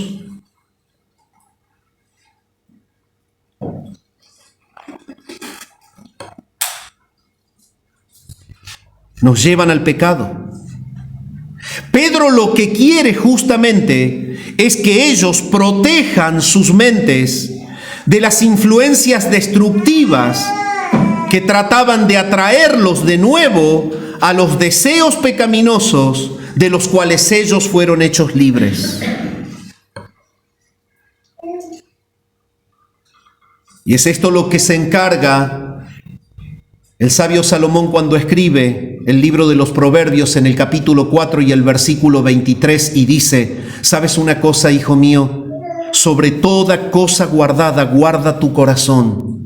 nos llevan al pecado. Pedro lo que quiere justamente es que ellos protejan sus mentes de las influencias destructivas que trataban de atraerlos de nuevo a los deseos pecaminosos de los cuales ellos fueron hechos libres. Y es esto lo que se encarga el sabio Salomón cuando escribe el libro de los Proverbios en el capítulo 4 y el versículo 23 y dice: ¿sabes una cosa, hijo mío? Sobre toda cosa guardada, guarda tu corazón,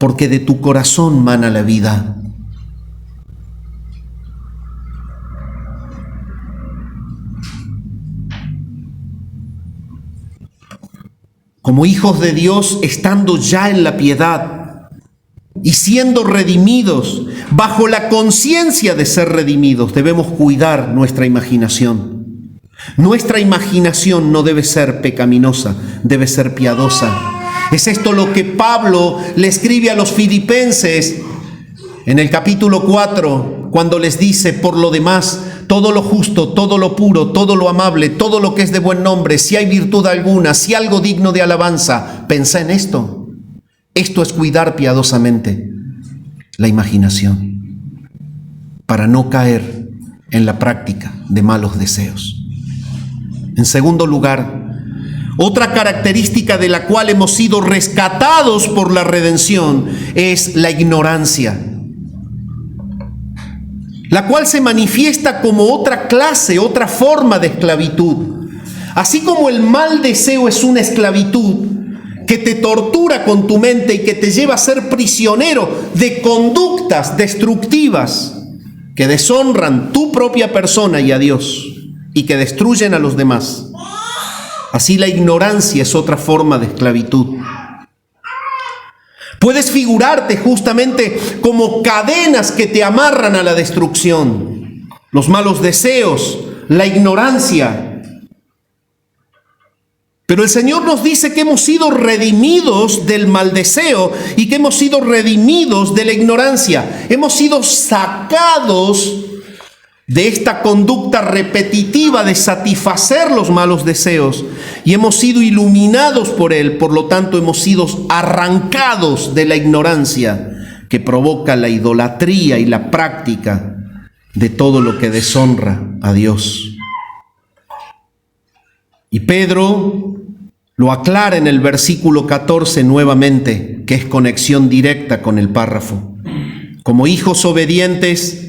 porque de tu corazón mana la vida. Como hijos de Dios, estando ya en la piedad y siendo redimidos, bajo la conciencia de ser redimidos, debemos cuidar nuestra imaginación. Nuestra imaginación no debe ser pecaminosa, debe ser piadosa. Es esto lo que Pablo le escribe a los filipenses en el capítulo 4, cuando les dice: por lo demás, todo lo justo, todo lo puro, todo lo amable, todo lo que es de buen nombre, si hay virtud alguna, si algo digno de alabanza, pensá en esto. Esto es cuidar piadosamente la imaginación, para no caer en la práctica de malos deseos. En segundo lugar, otra característica de la cual hemos sido rescatados por la redención es la ignorancia, la cual se manifiesta como otra clase, otra forma de esclavitud. Así como el mal deseo es una esclavitud que te tortura con tu mente y que te lleva a ser prisionero de conductas destructivas que deshonran tu propia persona y a Dios y que destruyen a los demás, así la ignorancia es otra forma de esclavitud. Puedes figurarte justamente como cadenas que te amarran a la destrucción, los malos deseos, la ignorancia. Pero el Señor nos dice que hemos sido redimidos del mal deseo y que hemos sido redimidos de la ignorancia. Hemos sido sacados de esta conducta repetitiva de satisfacer los malos deseos y hemos sido iluminados por Él. Por lo tanto, hemos sido arrancados de la ignorancia que provoca la idolatría y la práctica de todo lo que deshonra a Dios. Y Pedro lo aclara en el versículo 14 nuevamente, que es conexión directa con el párrafo. Como hijos obedientes,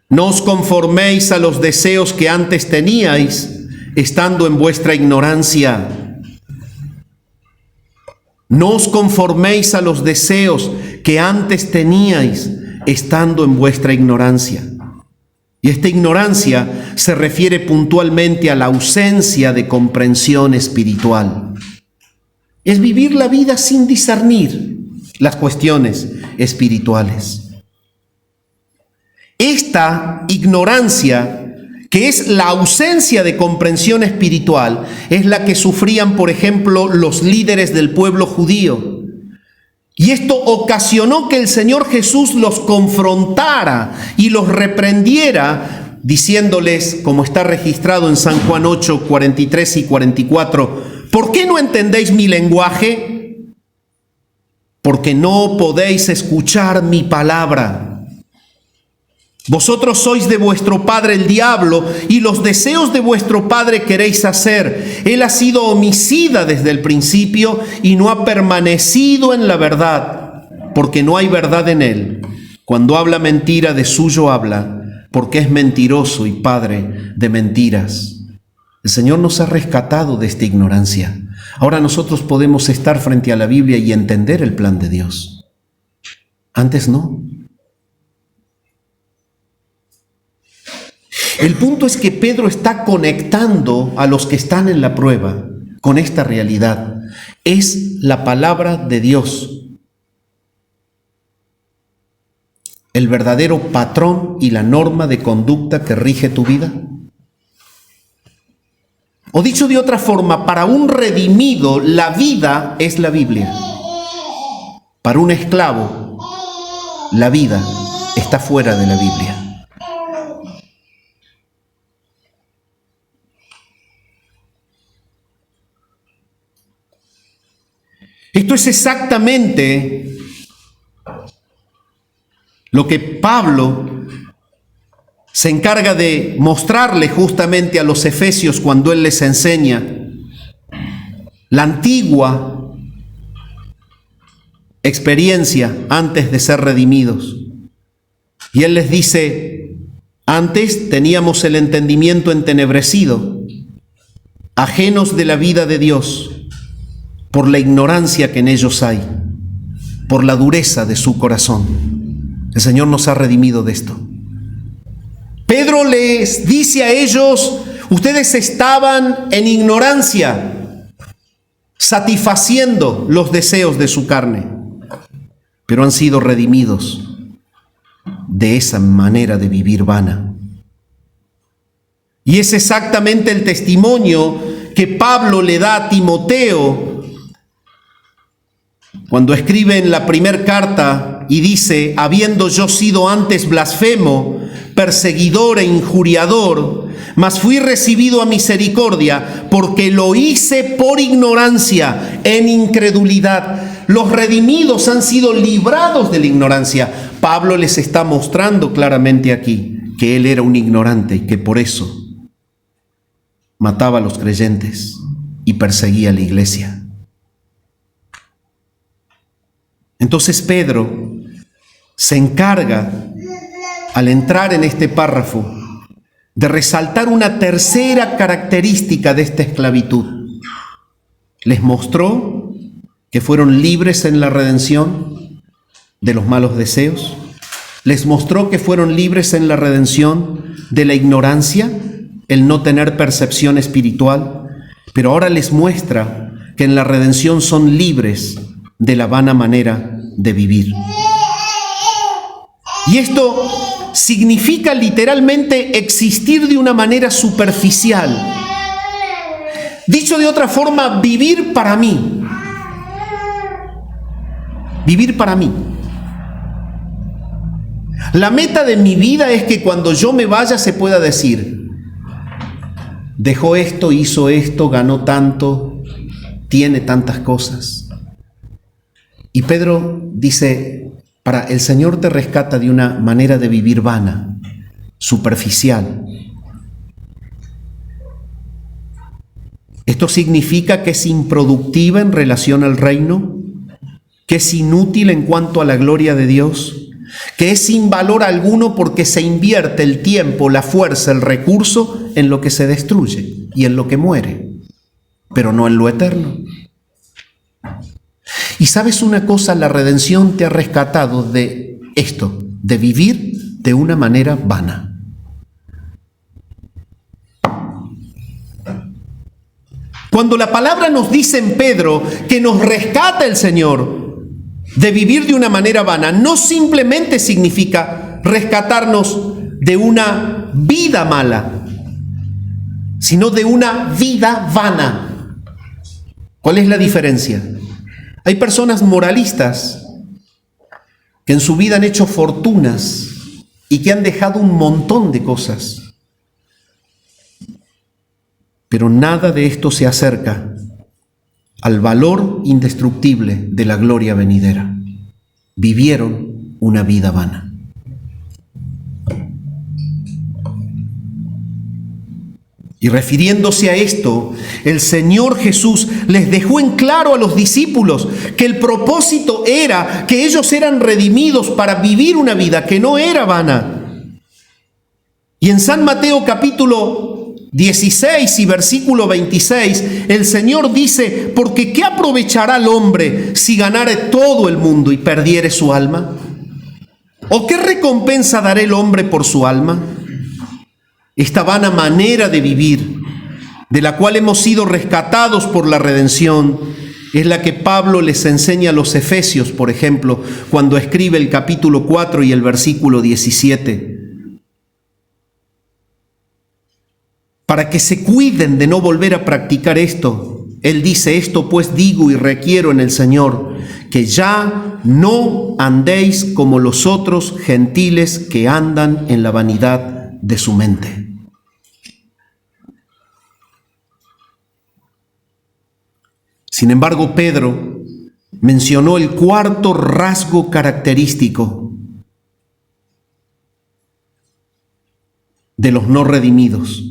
no os conforméis a los deseos que antes teníais, estando en vuestra ignorancia. No os conforméis a los deseos que antes teníais, estando en vuestra ignorancia. Y esta ignorancia se refiere puntualmente a la ausencia de comprensión espiritual. Es vivir la vida sin discernir las cuestiones espirituales. Esta ignorancia, que es la ausencia de comprensión espiritual, es la que sufrían, por ejemplo, los líderes del pueblo judío. Y esto ocasionó que el Señor Jesús los confrontara y los reprendiera, diciéndoles, como está registrado en San Juan 8, 43 y 44, ¿por qué no entendéis mi lenguaje? Porque no podéis escuchar mi palabra. Vosotros sois de vuestro padre el diablo, y los deseos de vuestro padre queréis hacer. Él ha sido homicida desde el principio y no ha permanecido en la verdad, porque no hay verdad en él. Cuando habla mentira, de suyo habla, porque es mentiroso y padre de mentiras. El Señor nos ha rescatado de esta ignorancia. Ahora nosotros podemos estar frente a la Biblia y entender el plan de Dios. Antes no. El punto es que Pedro está conectando a los que están en la prueba con esta realidad. Es la palabra de Dios el verdadero patrón y la norma de conducta que rige tu vida. O dicho de otra forma, para un redimido la vida es la Biblia. Para un esclavo la vida está fuera de la Biblia. Esto es exactamente lo que Pablo se encarga de mostrarle justamente a los efesios cuando él les enseña la antigua experiencia antes de ser redimidos. Y él les dice, antes teníamos el entendimiento entenebrecido, ajenos de la vida de Dios, por la ignorancia que en ellos hay, por la dureza de su corazón. El Señor nos ha redimido de esto. Pedro les dice a ellos: ustedes estaban en ignorancia, satisfaciendo los deseos de su carne, pero han sido redimidos de esa manera de vivir vana. Y es exactamente el testimonio que Pablo le da a Timoteo cuando escribe en la primera carta y dice: habiendo yo sido antes blasfemo, perseguidor e injuriador, mas fui recibido a misericordia, porque lo hice por ignorancia, en incredulidad. Los redimidos han sido librados de la ignorancia. Pablo les está mostrando claramente aquí que él era un ignorante y que por eso mataba a los creyentes y perseguía a la iglesia. Entonces Pedro se encarga, al entrar en este párrafo, de resaltar una tercera característica de esta esclavitud. Les mostró que fueron libres en la redención de los malos deseos. Les mostró que fueron libres en la redención de la ignorancia, el no tener percepción espiritual. Pero ahora les muestra que en la redención son libres de la vana manera de vivir. Y esto significa literalmente existir de una manera superficial. Dicho de otra forma, vivir para mí. Vivir para mí. La meta de mi vida es que cuando yo me vaya se pueda decir: dejó esto, hizo esto, ganó tanto, tiene tantas cosas. Y Pedro dice: el Señor te rescata de una manera de vivir vana, superficial. Esto significa que es improductiva en relación al reino, que es inútil en cuanto a la gloria de Dios, que es sin valor alguno porque se invierte el tiempo, la fuerza, el recurso en lo que se destruye y en lo que muere, pero no en lo eterno. Y sabes una cosa, la redención te ha rescatado de esto, de vivir de una manera vana. Cuando la palabra nos dice en Pedro que nos rescata el Señor de vivir de una manera vana, no simplemente significa rescatarnos de una vida mala, sino de una vida vana. ¿Cuál es la diferencia? Hay personas moralistas que en su vida han hecho fortunas y que han dejado un montón de cosas. Pero nada de esto se acerca al valor indestructible de la gloria venidera. Vivieron una vida vana. Y refiriéndose a esto, el Señor Jesús les dejó en claro a los discípulos que el propósito era que ellos eran redimidos para vivir una vida que no era vana. Y en San Mateo capítulo 16 y versículo 26, el Señor dice: porque ¿qué aprovechará el hombre si ganare todo el mundo y perdiere su alma? ¿O qué recompensa dará el hombre por su alma? Esta vana manera de vivir, de la cual hemos sido rescatados por la redención, es la que Pablo les enseña a los Efesios, por ejemplo, cuando escribe el capítulo 4 y el versículo 17. Para que se cuiden de no volver a practicar esto. Él dice: esto pues digo y requiero en el Señor, que ya no andéis como los otros gentiles que andan en la vanidad de su mente. Sin embargo, Pedro mencionó el cuarto rasgo característico de los no redimidos,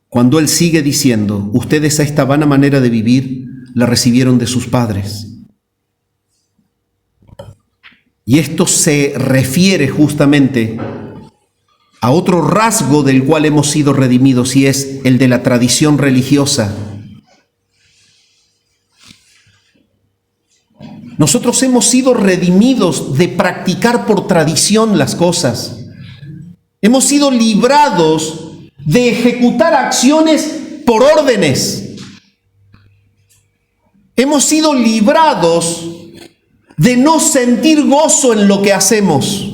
cuando él sigue diciendo: ustedes a esta vana manera de vivir la recibieron de sus padres. Y esto se refiere justamente a otro rasgo del cual hemos sido redimidos, y es el de la tradición religiosa. Nosotros hemos sido redimidos de practicar por tradición las cosas. Hemos sido librados de ejecutar acciones por órdenes. Hemos sido librados de no sentir gozo en lo que hacemos.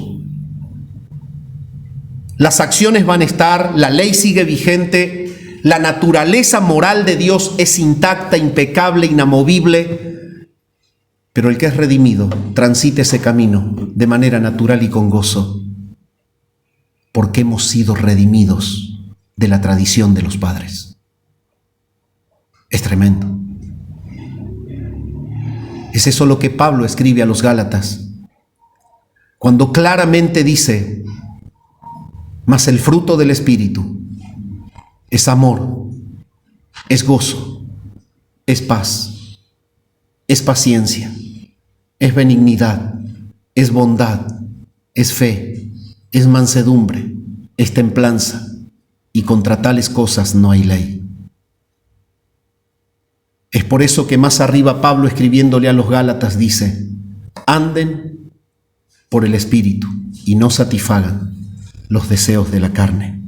Las acciones van a estar, la ley sigue vigente, la naturaleza moral de Dios es intacta, impecable, inamovible, pero el que es redimido transita ese camino de manera natural y con gozo, porque hemos sido redimidos de la tradición de los padres. Es tremendo. Es eso lo que Pablo escribe a los Gálatas, cuando claramente dice: mas el fruto del Espíritu es amor, es gozo, es paz, es paciencia, es benignidad, es bondad, es fe, es mansedumbre, es templanza, y contra tales cosas no hay ley. Es por eso que más arriba Pablo, escribiéndole a los Gálatas, dice: anden por el Espíritu y no satisfagan los deseos de la carne.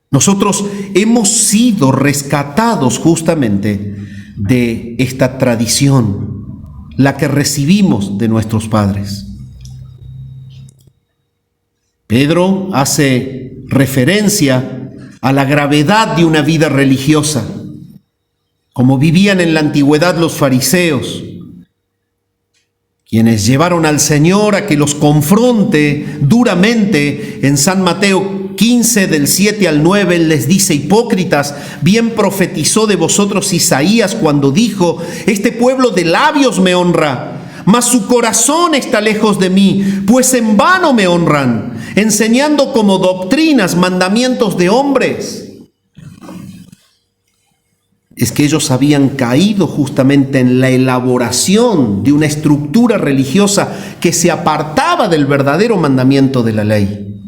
Nosotros hemos sido rescatados justamente de esta tradición, la que recibimos de nuestros padres. Pedro hace referencia a la gravedad de una vida religiosa, como vivían en la antigüedad los fariseos, quienes llevaron al Señor a que los confronte duramente. En San Mateo 15, del 7 al 9, Él les dice: hipócritas, bien profetizó de vosotros Isaías cuando dijo: este pueblo de labios me honra, mas su corazón está lejos de mí, pues en vano me honran, enseñando como doctrinas mandamientos de hombres. Es que ellos habían caído justamente en la elaboración de una estructura religiosa que se apartaba del verdadero mandamiento de la ley.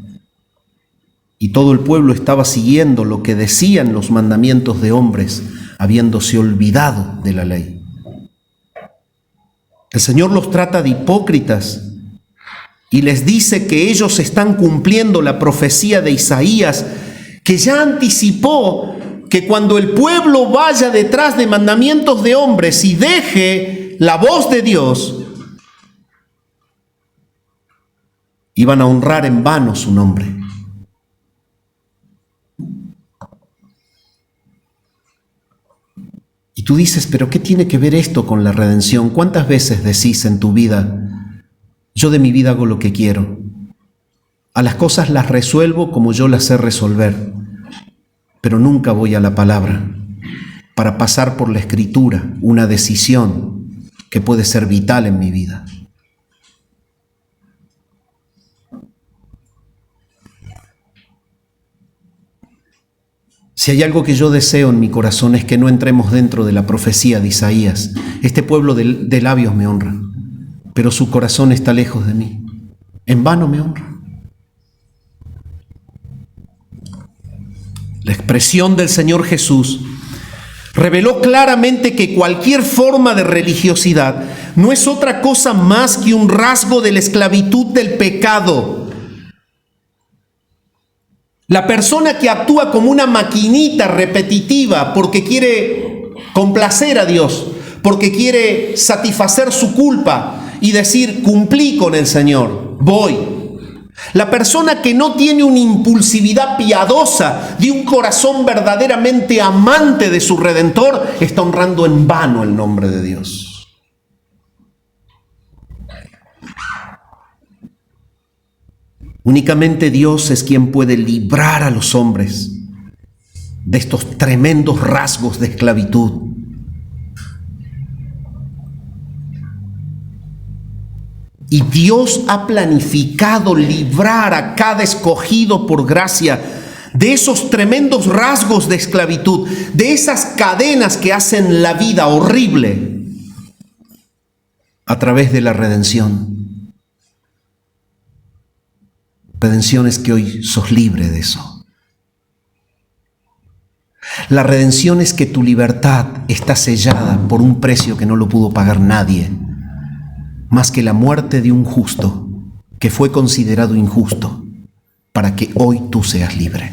Y todo el pueblo estaba siguiendo lo que decían los mandamientos de hombres, habiéndose olvidado de la ley. El Señor los trata de hipócritas y les dice que ellos están cumpliendo la profecía de Isaías, que ya anticipó que cuando el pueblo vaya detrás de mandamientos de hombres y deje la voz de Dios, iban a honrar en vano su nombre. Y tú dices: ¿pero qué tiene que ver esto con la redención? ¿Cuántas veces decís en tu vida: yo de mi vida hago lo que quiero, a las cosas las resuelvo como yo las sé resolver, pero nunca voy a la palabra para pasar por la Escritura una decisión que puede ser vital en mi vida? Si hay algo que yo deseo en mi corazón es que no entremos dentro de la profecía de Isaías. Este pueblo de labios me honra, pero su corazón está lejos de mí. En vano me honra. La expresión del Señor Jesús reveló claramente que cualquier forma de religiosidad no es otra cosa más que un rasgo de la esclavitud del pecado. La persona que actúa como una maquinita repetitiva porque quiere complacer a Dios, porque quiere satisfacer su culpa y decir: cumplí con el Señor, voy. La persona que no tiene una impulsividad piadosa, de un corazón verdaderamente amante de su Redentor, está honrando en vano el nombre de Dios. Únicamente Dios es quien puede librar a los hombres de estos tremendos rasgos de esclavitud. Y Dios ha planificado librar a cada escogido por gracia de esos tremendos rasgos de esclavitud, de esas cadenas que hacen la vida horrible, a través de la redención. Redención es que hoy sos libre de eso. La redención es que tu libertad está sellada por un precio que no lo pudo pagar nadie, más que la muerte de un justo que fue considerado injusto, para que hoy tú seas libre.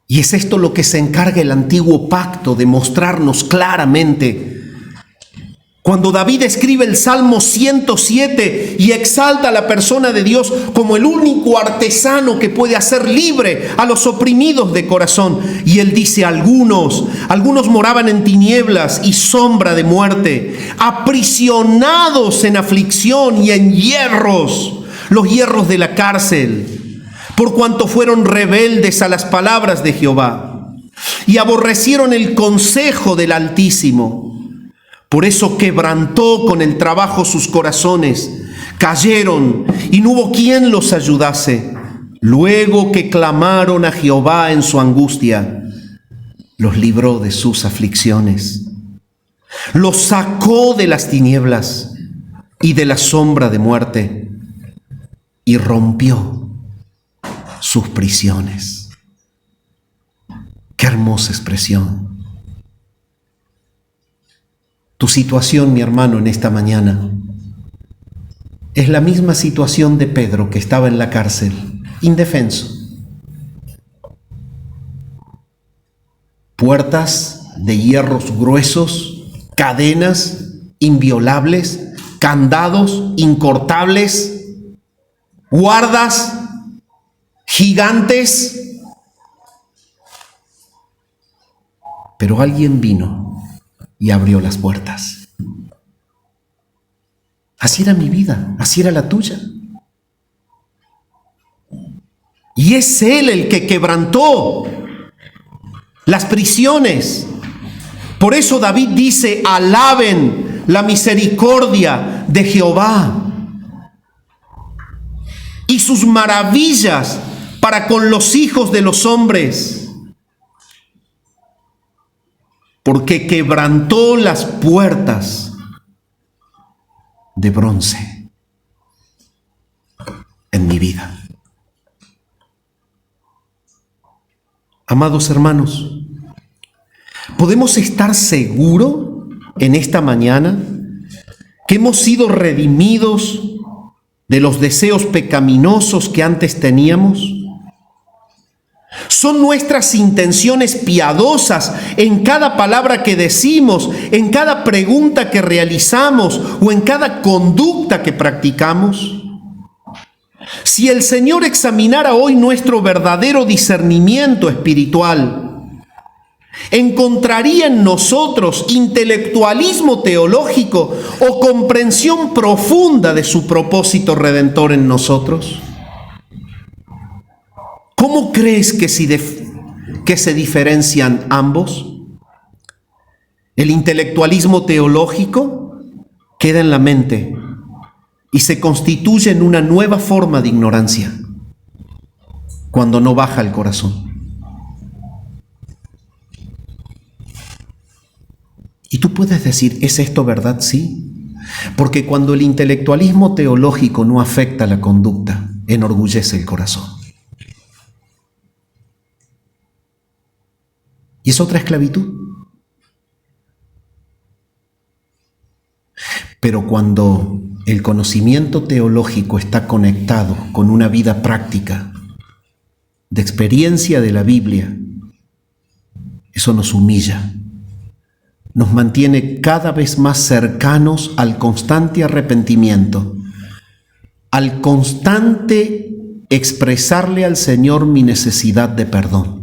Y es esto lo que se encarga el antiguo pacto de mostrarnos claramente. Cuando David escribe el Salmo 107 y exalta a la persona de Dios como el único artesano que puede hacer libre a los oprimidos de corazón. Y él dice, algunos moraban en tinieblas y sombra de muerte, aprisionados en aflicción y en hierros, los hierros de la cárcel, por cuanto fueron rebeldes a las palabras de Jehová y aborrecieron el consejo del Altísimo. Por eso quebrantó con el trabajo sus corazones, cayeron y no hubo quien los ayudase. Luego que clamaron a Jehová en su angustia, los libró de sus aflicciones. Los sacó de las tinieblas y de la sombra de muerte y rompió sus prisiones. Qué hermosa expresión. Tu situación, mi hermano, en esta mañana es la misma situación de Pedro, que estaba en la cárcel, indefenso. Puertas de hierros gruesos, cadenas inviolables, candados incortables, guardas gigantes. Pero alguien vino y abrió las puertas. Así era mi vida, así era la tuya. Y es Él el que quebrantó las prisiones. Por eso David dice, alaben la misericordia de Jehová y sus maravillas para con los hijos de los hombres. Porque quebrantó las puertas de bronce en mi vida. Amados hermanos, ¿podemos estar seguros en esta mañana que hemos sido redimidos de los deseos pecaminosos que antes teníamos? Son nuestras intenciones piadosas en cada palabra que decimos, en cada pregunta que realizamos o en cada conducta que practicamos. Si el Señor examinara hoy nuestro verdadero discernimiento espiritual, ¿encontraría en nosotros intelectualismo teológico o comprensión profunda de su propósito redentor en nosotros? ¿Cómo crees que se diferencian ambos? El intelectualismo teológico queda en la mente y se constituye en una nueva forma de ignorancia cuando no baja el corazón. Y tú puedes decir, ¿es esto verdad? Sí. Porque cuando el intelectualismo teológico no afecta la conducta, enorgullece el corazón. Y es otra esclavitud. Pero cuando el conocimiento teológico está conectado con una vida práctica de experiencia de la Biblia, eso nos humilla, nos mantiene cada vez más cercanos al constante arrepentimiento, al constante expresarle al Señor mi necesidad de perdón.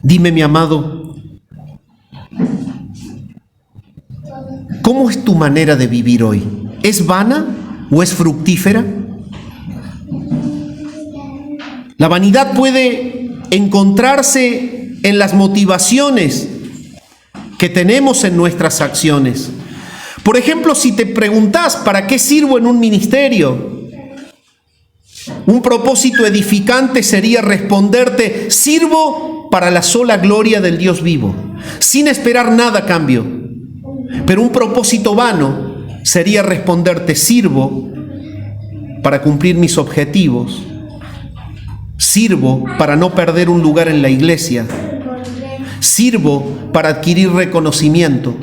Dime, mi amado, ¿cómo es tu manera de vivir hoy? ¿Es vana o es fructífera? La vanidad puede encontrarse en las motivaciones que tenemos en nuestras acciones. Por ejemplo, si te preguntas, ¿para qué sirvo en un ministerio? Un propósito edificante sería responderte, sirvo para la sola gloria del Dios vivo, sin esperar nada a cambio. Pero un propósito vano sería responderte: sirvo para cumplir mis objetivos, sirvo para no perder un lugar en la iglesia, sirvo para adquirir reconocimiento.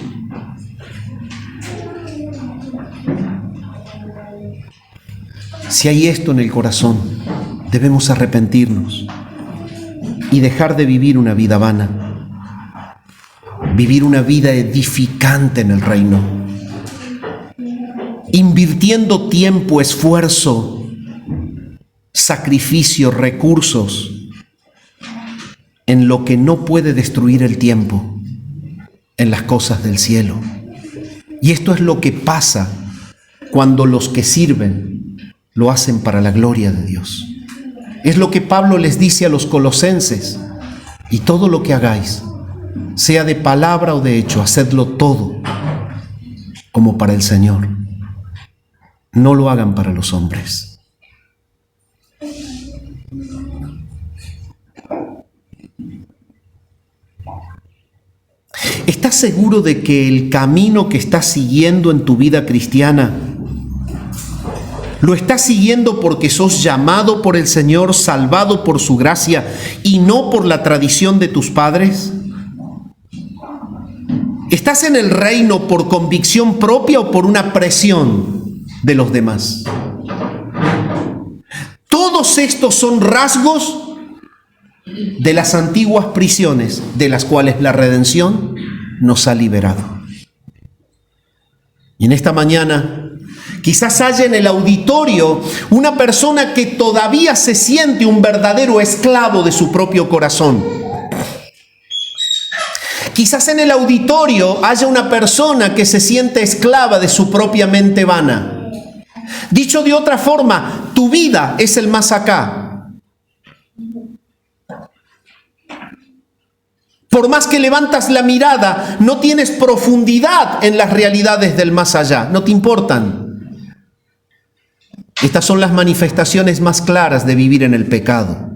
Si hay esto en el corazón, debemos arrepentirnos y dejar de vivir una vida vana, vivir una vida edificante en el reino, invirtiendo tiempo, esfuerzo, sacrificio, recursos en lo que no puede destruir el tiempo, en las cosas del cielo. Y esto es lo que pasa cuando los que sirven lo hacen para la gloria de Dios. Es lo que Pablo les dice a los colosenses: y todo lo que hagáis, sea de palabra o de hecho, hacedlo todo como para el Señor. No lo hagan para los hombres. ¿Estás seguro de que el camino que estás siguiendo en tu vida cristiana lo estás siguiendo porque sos llamado por el Señor, salvado por su gracia y no por la tradición de tus padres? ¿Estás en el reino por convicción propia o por una presión de los demás? Todos estos son rasgos de las antiguas prisiones de las cuales la redención nos ha liberado. Y en esta mañana quizás haya en el auditorio una persona que todavía se siente un verdadero esclavo de su propio corazón. Quizás en el auditorio haya una persona que se siente esclava de su propia mente vana. Dicho de otra forma, tu vida es el más acá. Por más que levantas la mirada, no tienes profundidad en las realidades del más allá, no te importan. Estas son las manifestaciones más claras de vivir en el pecado.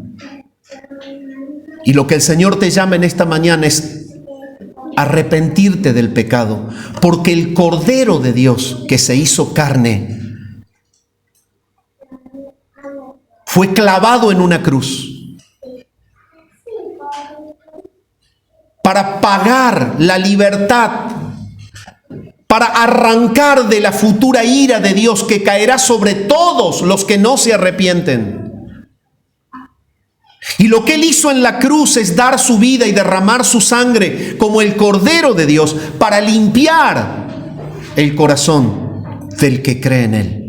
Y lo que el Señor te llama en esta mañana es arrepentirte del pecado, porque el Cordero de Dios que se hizo carne fue clavado en una cruz para pagar la libertad, para arrancar de la futura ira de Dios que caerá sobre todos los que no se arrepienten. Y lo que Él hizo en la cruz es dar su vida y derramar su sangre como el Cordero de Dios para limpiar el corazón del que cree en Él.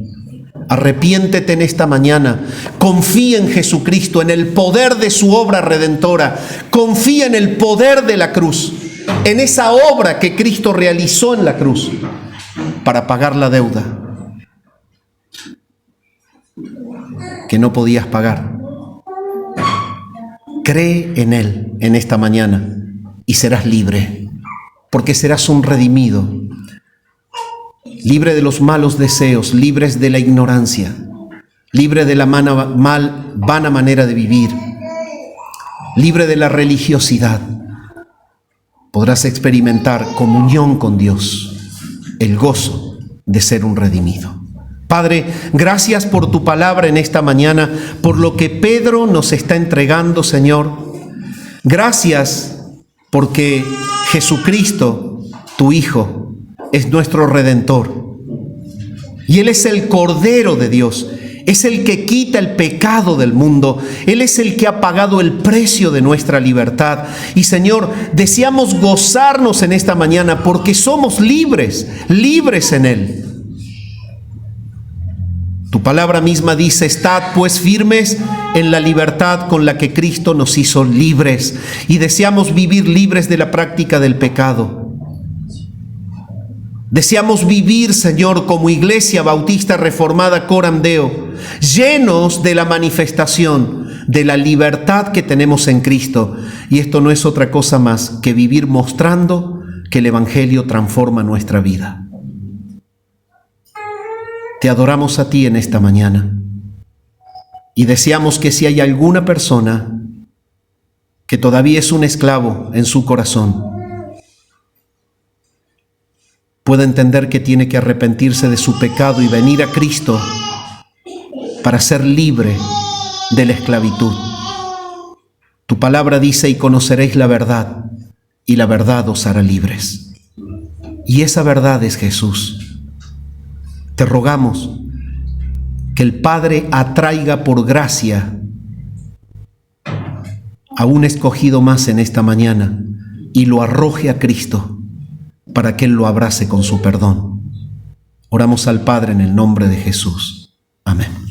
Arrepiéntete en esta mañana, confía en Jesucristo, en el poder de su obra redentora, confía en el poder de la cruz, en esa obra que Cristo realizó en la cruz para pagar la deuda que no podías pagar. Cree en Él en esta mañana y serás libre, porque serás un redimido, libre de los malos deseos, libres de la ignorancia, libre de la vana manera de vivir, libre de la religiosidad. Podrás experimentar comunión con Dios, el gozo de ser un redimido. Padre, gracias por tu palabra en esta mañana, por lo que Pedro nos está entregando, Señor. Gracias porque Jesucristo, tu Hijo, es nuestro Redentor. Y Él es el Cordero de Dios, es el que quita el pecado del mundo. Él es el que ha pagado el precio de nuestra libertad. Y Señor, deseamos gozarnos en esta mañana porque somos libres, libres en Él. Tu palabra misma dice: estad pues firmes en la libertad con la que Cristo nos hizo libres. Y deseamos vivir libres de la práctica del pecado. Deseamos vivir, Señor, como Iglesia Bautista Reformada Coram Deo, llenos de la manifestación de la libertad que tenemos en Cristo. Y esto no es otra cosa más que vivir mostrando que el Evangelio transforma nuestra vida. Te adoramos a ti en esta mañana y deseamos que si hay alguna persona que todavía es un esclavo en su corazón, pueda entender que tiene que arrepentirse de su pecado y venir a Cristo para ser libre de la esclavitud. Tu palabra dice: y conoceréis la verdad, y la verdad os hará libres. Y esa verdad es Jesús. Te rogamos que el Padre atraiga por gracia a un escogido más en esta mañana y lo arroje a Cristo para que Él lo abrace con su perdón. Oramos al Padre en el nombre de Jesús. Amén.